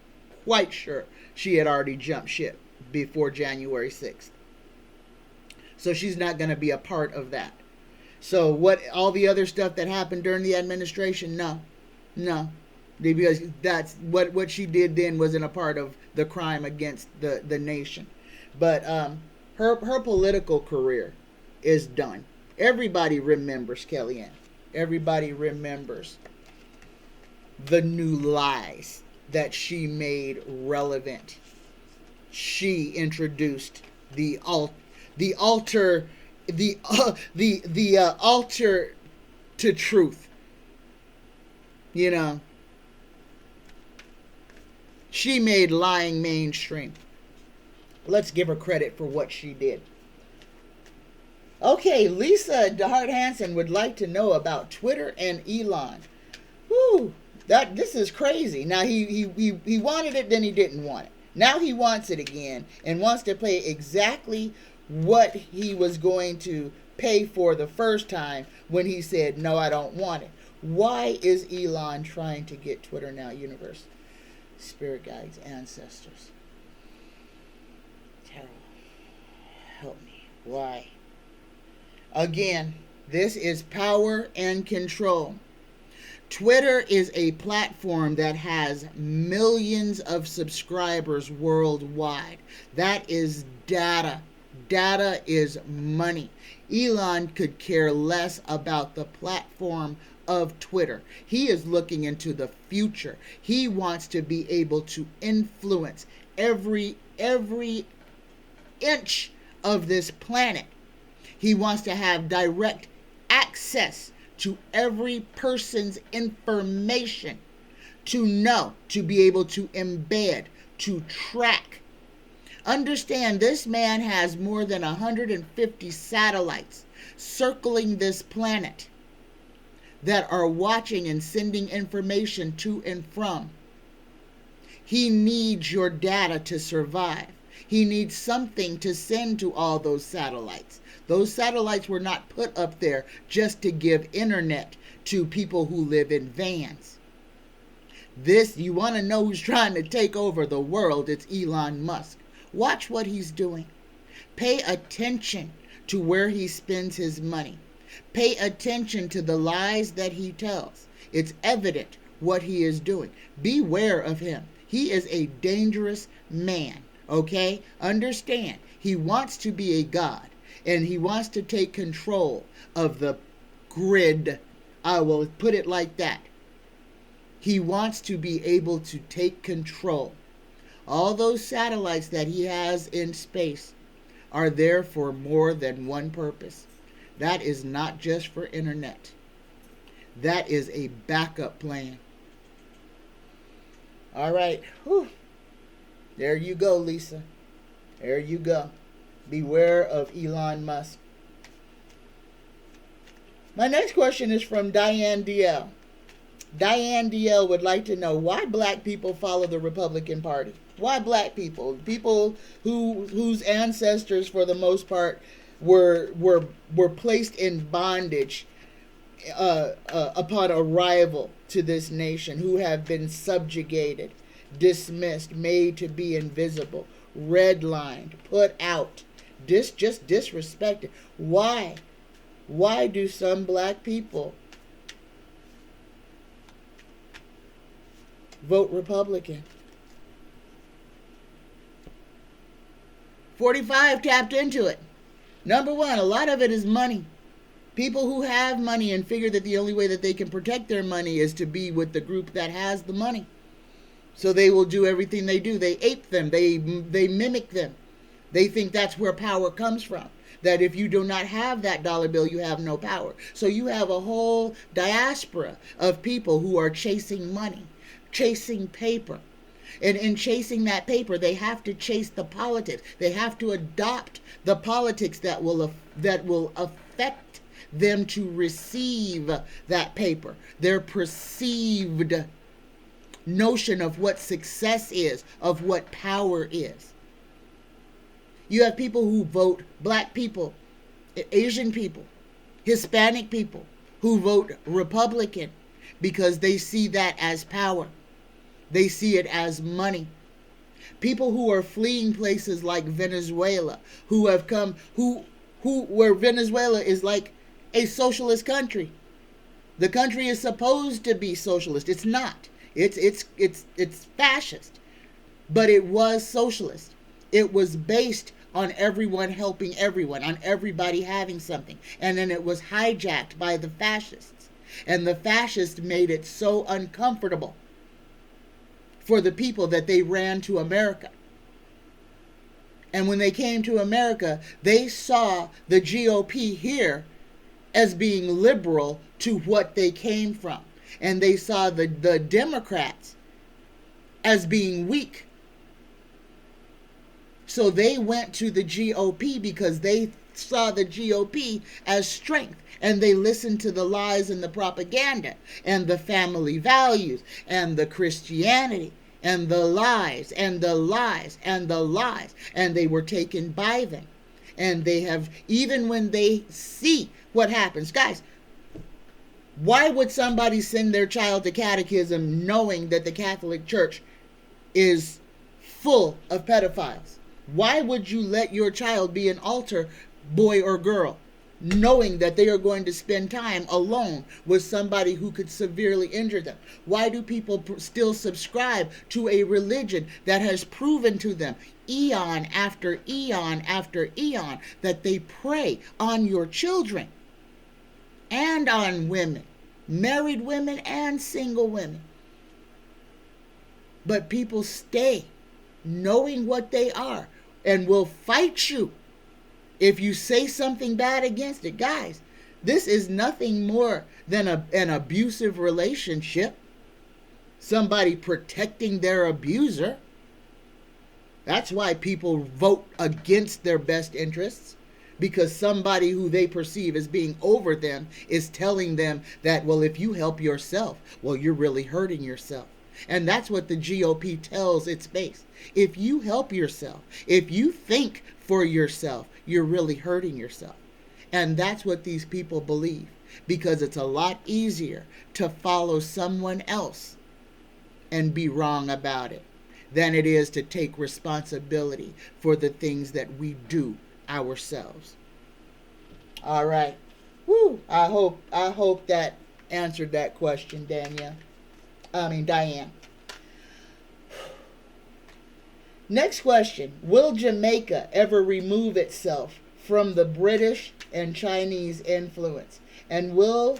quite sure she had already jumped ship before January 6th. So she's not going to be a part of that. So what, all the other stuff that happened during the administration? No. Because that's what she did then wasn't a part of the crime against the nation. But her political career is done. Everybody remembers Kellyanne. Everybody remembers the new lies that she made relevant she introduced the altar altar to truth. You know, she made lying mainstream. Let's give her credit for what she did. Okay, Lisa Dehart Hansen would like to know about Twitter and Elon. Whew, this is crazy. Now he wanted it, then he didn't want it. Now he wants it again and wants to pay exactly what he was going to pay for the first time when he said, no, I don't want it. Why is Elon trying to get Twitter now? Universe, spirit guides, ancestors. Tarot, help me. Why? Again, this is power and control. Twitter is a platform that has millions of subscribers worldwide. That is data. Data is money. Elon could care less about the platform of Twitter. He is looking into the future. He wants to be able to influence every inch of this planet. He wants to have direct access to every person's information, to know, to be able to embed, to track. Understand, this man has more than 150 satellites circling this planet that are watching and sending information to and from. He needs your data to survive. He needs something to send to all those satellites. Those satellites were not put up there just to give internet to people who live in vans. You want to know who's trying to take over the world? It's Elon Musk. Watch what he's doing. Pay attention to where he spends his money. Pay attention to the lies that he tells. It's evident what he is doing. Beware of him. He is a dangerous man, okay? Understand, he wants to be a god. And he wants to take control of the grid. I will put it like that. He wants to be able to take control. All those satellites that he has in space are there for more than one purpose. That is not just for internet. That is a backup plan. All right. Whew. There you go, Lisa. There you go. Beware of Elon Musk. My next question is from Diane DL. Diane DL would like to know why black people follow the Republican Party. Why black people? People whose ancestors, for the most part, were placed in bondage upon arrival to this nation, who have been subjugated, dismissed, made to be invisible, redlined, put out. Just disrespected. Why? Why do some black people vote Republican? 45 tapped into it. Number one, a lot of it is money. People who have money and figure that the only way that they can protect their money is to be with the group that has the money. So they will do everything they do. They ape them. They mimic them. They think that's where power comes from. That if you do not have that dollar bill, you have no power. So you have a whole diaspora of people who are chasing money, chasing paper. And in chasing that paper, they have to chase the politics. They have to adopt the politics that will affect them to receive that paper. Their perceived notion of what success is, of what power is. You have people who vote, black people, Asian people, Hispanic people, who vote Republican because they see that as power. They see it as money. People who are fleeing places like Venezuela, who have come, where Venezuela is like a socialist country. The country is supposed to be socialist. It's not. It's fascist. But it was socialist. It was based on everyone helping everyone, on everybody having something. And then it was hijacked by the fascists. And the fascists made it so uncomfortable for the people that they ran to America. And when they came to America, they saw the GOP here as being liberal to what they came from. And they saw the Democrats as being weak. So they went to the GOP because they saw the GOP as strength. And they listened to the lies and the propaganda and the family values and the Christianity and the lies and the lies and the lies. And they were taken by them. And they have, even when they see what happens. Guys, why would somebody send their child to catechism knowing that the Catholic Church is full of pedophiles? Why would you let your child be an altar boy or girl, knowing that they are going to spend time alone with somebody who could severely injure them? Why do people still subscribe to a religion that has proven to them eon after eon after eon that they prey on your children and on women, married women and single women? But people stay knowing what they are and will fight you if you say something bad against it. Guys, this is nothing more than an abusive relationship. Somebody protecting their abuser. That's why people vote against their best interests, because somebody who they perceive as being over them is telling them that, well, if you help yourself, well, you're really hurting yourself. And that's what the GOP tells its base. If you help yourself, if you think for yourself, you're really hurting yourself. And that's what these people believe, because it's a lot easier to follow someone else and be wrong about it than it is to take responsibility for the things that we do ourselves. All right. Woo. I hope that answered that question, Diane. Next question. Will Jamaica ever remove itself from the British and Chinese influence? And will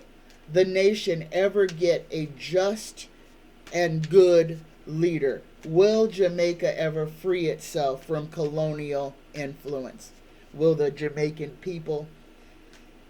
the nation ever get a just and good leader? Will Jamaica ever free itself from colonial influence? Will the Jamaican people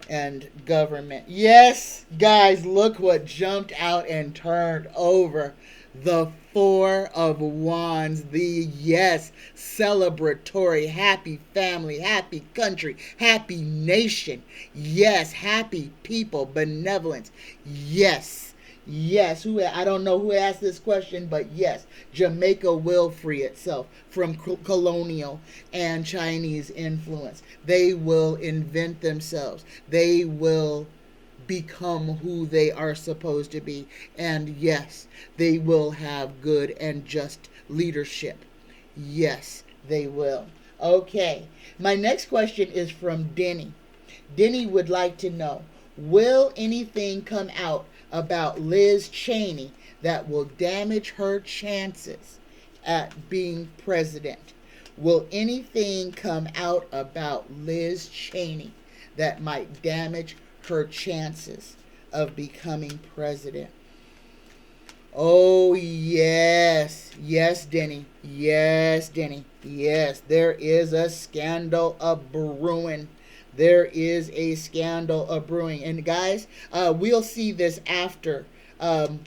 and government? Yes, guys, look what jumped out and turned over. The Four of Wands, the yes, celebratory, happy family, happy country, happy nation. Yes, happy people, benevolence. Yes, yes. I don't know who asked this question, but yes, Jamaica will free itself from colonial and Chinese influence. They will invent themselves. They will become who they are supposed to be. And yes, they will have good and just leadership. Yes, they will. Okay, my next question is from Denny. Denny would like to know, will anything come out about Liz Cheney that will damage her chances at being president? Will anything come out about Liz Cheney that might damage her chances of becoming president? Oh, yes. Yes, Denny. Yes, Denny. Yes, there is a scandal a-brewing. There is a scandal a-brewing. And guys, we'll see this after. We're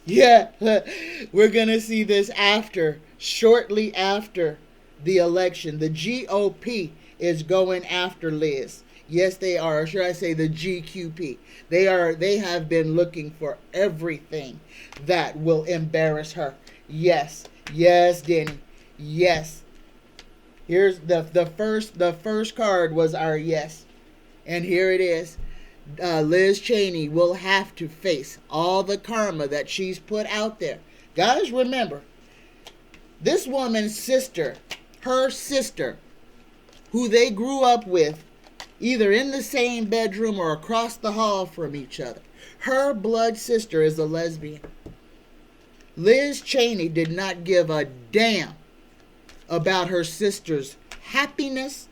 going to see this after, shortly after the election. The GOP is going after Liz. Yes, they are. Or should I say the GQP? They have been looking for everything that will embarrass her. Yes. Yes, Denny. Yes. Here's the first card was our yes. And here it is. Liz Cheney will have to face all the karma that she's put out there. Guys, remember, this woman's sister, her sister, who they grew up with, either in the same bedroom or across the hall from each other. Her blood sister is a lesbian. Liz Cheney did not give a damn about her sister's happiness,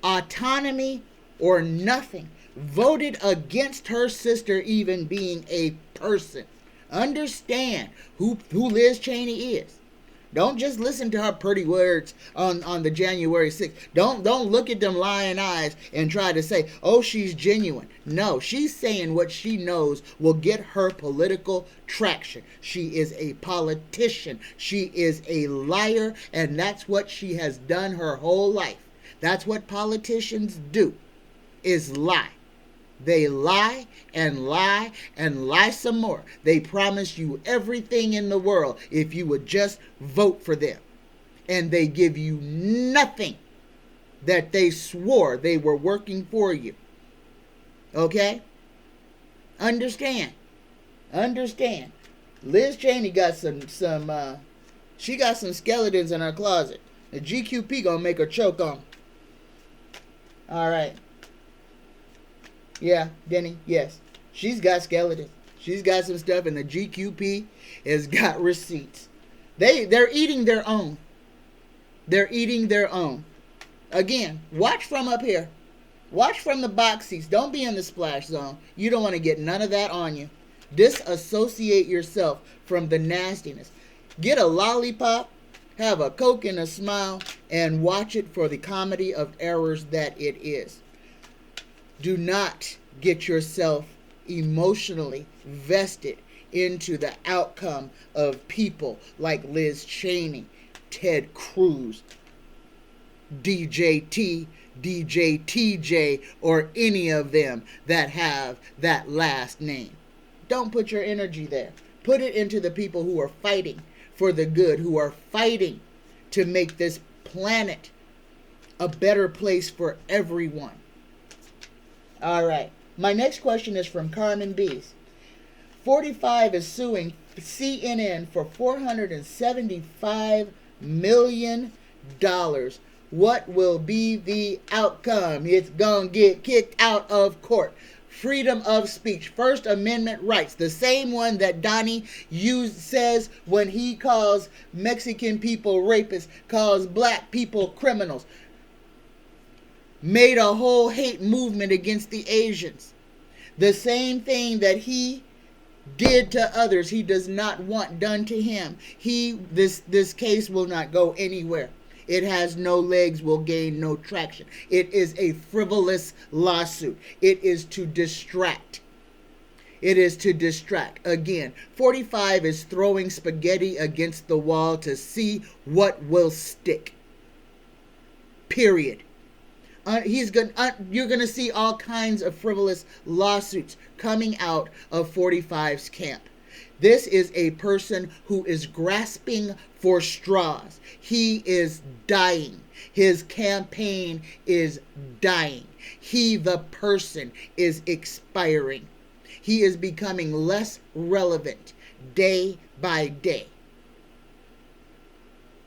autonomy, or nothing. Voted against her sister even being a person. Understand who Liz Cheney is. Don't just listen to her pretty words on the January 6th. Don't look at them lying eyes and try to say, oh, she's genuine. No, she's saying what she knows will get her political traction. She is a politician. She is a liar, and that's what she has done her whole life. That's what politicians do, is lie. They lie and lie and lie some more. They promise you everything in the world if you would just vote for them. And they give you nothing that they swore they were working for you. Okay? Understand. Liz Cheney got she got some skeletons in her closet. The GQP gonna make her choke on. All right. Yeah, Denny, yes. She's got skeletons. She's got some stuff, and the GQP has got receipts. They're eating their own. They're eating their own. Again, watch from up here. Watch from the box seats. Don't be in the splash zone. You don't want to get none of that on you. Disassociate yourself from the nastiness. Get a lollipop, have a Coke and a smile, and watch it for the comedy of errors that it is. Do not get yourself emotionally vested into the outcome of people like Liz Cheney, Ted Cruz, DJ TJ, or any of them that have that last name. Don't put your energy there. Put it into the people who are fighting for the good, who are fighting to make this planet a better place for everyone. All right. My next question is from Carmen B's. 45 is suing CNN for $475 million. What will be the outcome? It's going to get kicked out of court. Freedom of speech, First Amendment rights, the same one that Donnie says when he calls Mexican people rapists, calls black people criminals. Made a whole hate movement against the Asians. The same thing that he did to others, he does not want done to him. This case will not go anywhere. It has no legs, will gain no traction. It is a frivolous lawsuit. It is to distract. Again, 45 is throwing spaghetti against the wall to see what will stick. Period. You're going to see all kinds of frivolous lawsuits coming out of 45's camp. This is a person who is grasping for straws. He is dying. His campaign is dying. He, the person, is expiring. He is becoming less relevant day by day.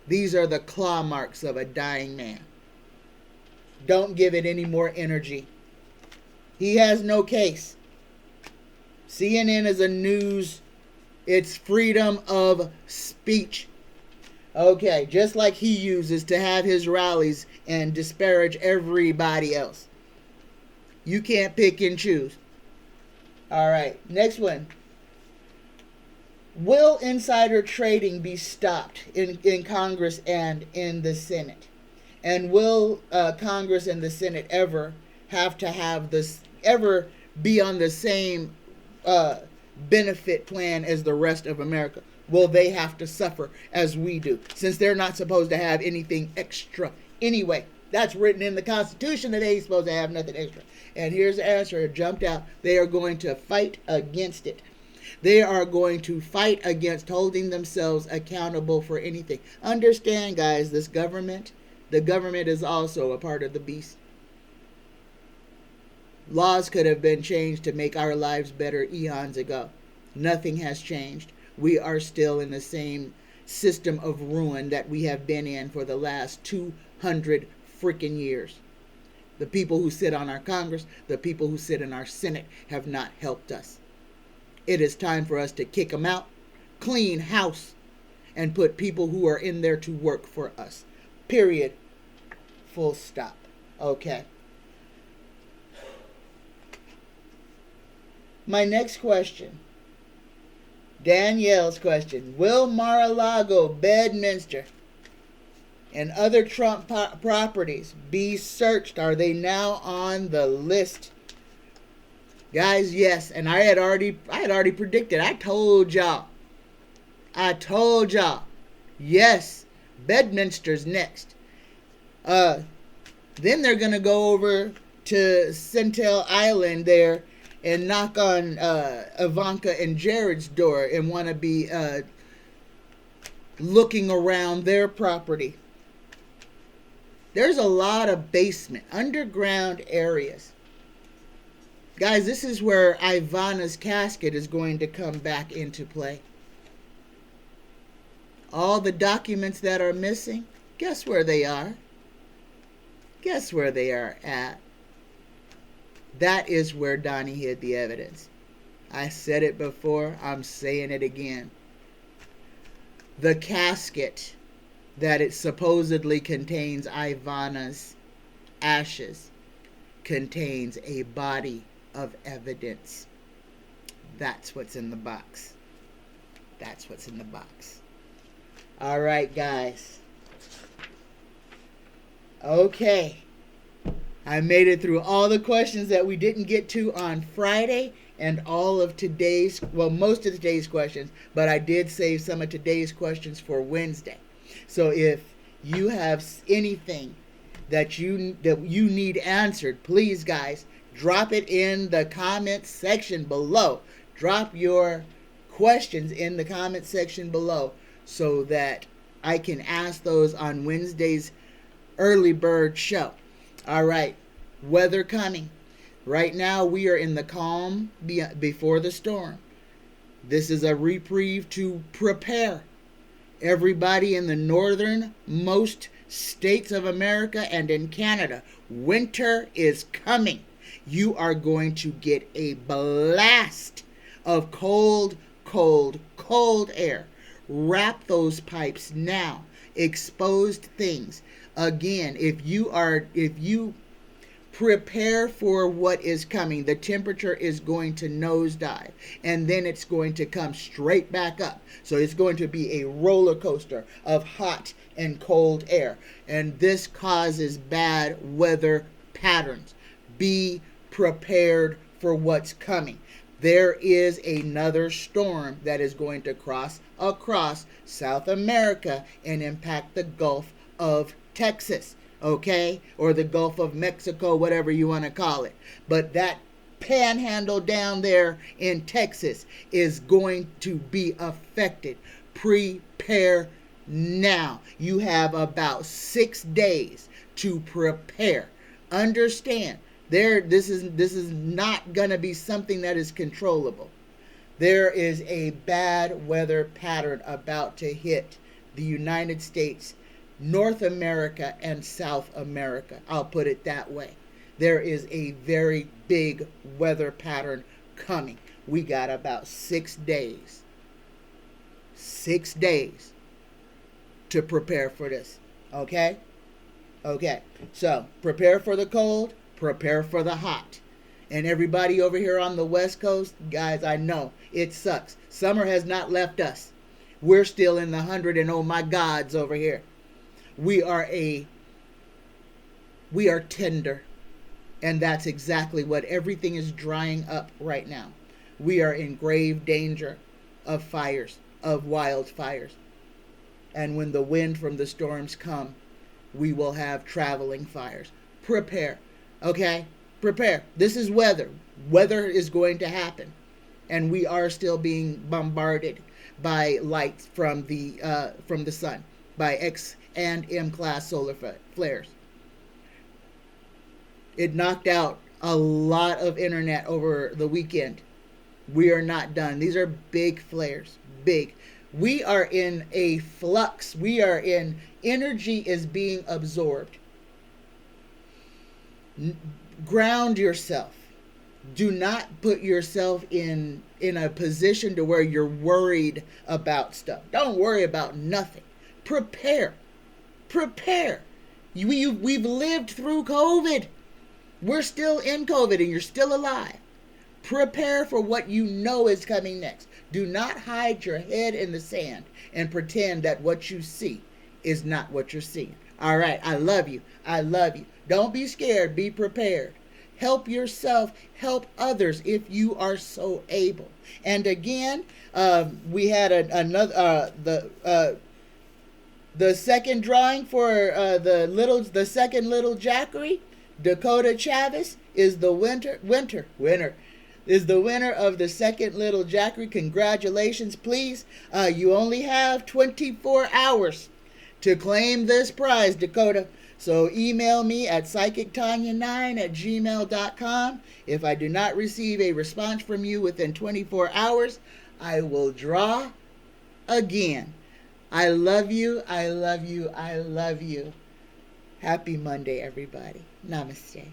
These are the claw marks of a dying man. Don't give it any more energy. He has no case. CNN is a news. It's freedom of speech. Okay, just like he uses to have his rallies and disparage everybody else. You can't pick and choose. All right, next one. Will insider trading be stopped in Congress and in the Senate? And will Congress and the Senate ever be on the same benefit plan as the rest of America? Will they have to suffer as we do, since they're not supposed to have anything extra anyway? That's written in the Constitution that they ain't supposed to have nothing extra. And here's the answer. It jumped out. They are going to fight against it. They are going to fight against holding themselves accountable for anything. Understand, guys, the government is also a part of the beast. Laws could have been changed to make our lives better eons ago. Nothing has changed. We are still in the same system of ruin that we have been in for the last 200 freaking years. The people who sit on our Congress, the people who sit in our Senate have not helped us. It is time for us to kick them out, clean house, and put people who are in there to work for us. Period. Full stop. Okay. My next question. Danielle's question. Will Mar-a-Lago, Bedminster, and other Trump properties be searched? Are they now on the list? Guys, yes. And I had already predicted. I told y'all. Yes. Bedminster's next. Then they're going to go over to Centel Island there and knock on Ivanka and Jared's door and want to be looking around their property. There's a lot of basement, underground areas. Guys, this is where Ivana's casket is going to come back into play. All the documents that are missing, guess where they are? Guess where they are at? That is where Donnie hid the evidence. I said it before, I'm saying it again. The casket that it supposedly contains Ivana's ashes contains a body of evidence. That's what's in the box. That's what's in the box. All right, guys. Okay. I made it through all the questions that we didn't get to on Friday and all of today's, well, most of today's questions, but I did save some of today's questions for Wednesday. So if you have anything that you need answered, please, guys, drop it in the comment section below. Drop your questions in the comment section below so that I can ask those on Wednesday's early bird show. All right, weather coming. Right now we are in the calm before the storm. This is a reprieve to prepare everybody in the northernmost states of America and in Canada. Winter is coming. You are going to get a blast of cold, cold, cold air. Wrap those pipes now. Exposed things. Again, if you prepare for what is coming, the temperature is going to nosedive and then it's going to come straight back up. So it's going to be a roller coaster of hot and cold air. And this causes bad weather patterns. Be prepared for what's coming. There is another storm that is going to cross across South America and impact the Gulf of Texas, okay? Or the Gulf of Mexico, whatever you want to call it. But that panhandle down there in Texas is going to be affected. Prepare now. You have about 6 days to prepare. Understand, this is not going to be something that is controllable. There is a bad weather pattern about to hit the United States, North America, and South America. I'll put it that way. There is a very big weather pattern coming. We got about 6 days. 6 days to prepare for this. Okay? Okay. So, prepare for the cold. Prepare for the hot. And everybody over here on the West Coast, guys, I know it sucks. Summer has not left us. We're still in the 100 and oh my gods over here. We are tender. And that's exactly what everything is drying up right now. We are in grave danger of fires, of wildfires. And when the wind from the storms come, we will have traveling fires. Prepare. Okay? Prepare. This is weather. Weather is going to happen. And we are still being bombarded by lights from the sun, by X and M class solar flares. It knocked out a lot of internet over the weekend. We are not done. These are big flares. Big. We are in a flux. Energy is being absorbed. Ground yourself. Do not put yourself in a position to where you're worried about stuff. Don't worry about nothing. Prepare. Prepare. We've lived through COVID. We're still in COVID and you're still alive. Prepare for what you know is coming next. Do not hide your head in the sand and pretend that what you see is not what you're seeing. All right, I love you. I love you. Don't be scared. Be prepared. Help yourself. Help others if you are so able. And again, we had another the second drawing for the second little Jackery. Dakota Chavez is the winner is the winner of the second little Jackery. Congratulations. Please, you only have 24 hours to claim this prize, Dakota. So email me at psychictanya9@gmail.com. If I do not receive a response from you within 24 hours, I will draw again. I love you. I love you. I love you. Happy Monday, everybody. Namaste.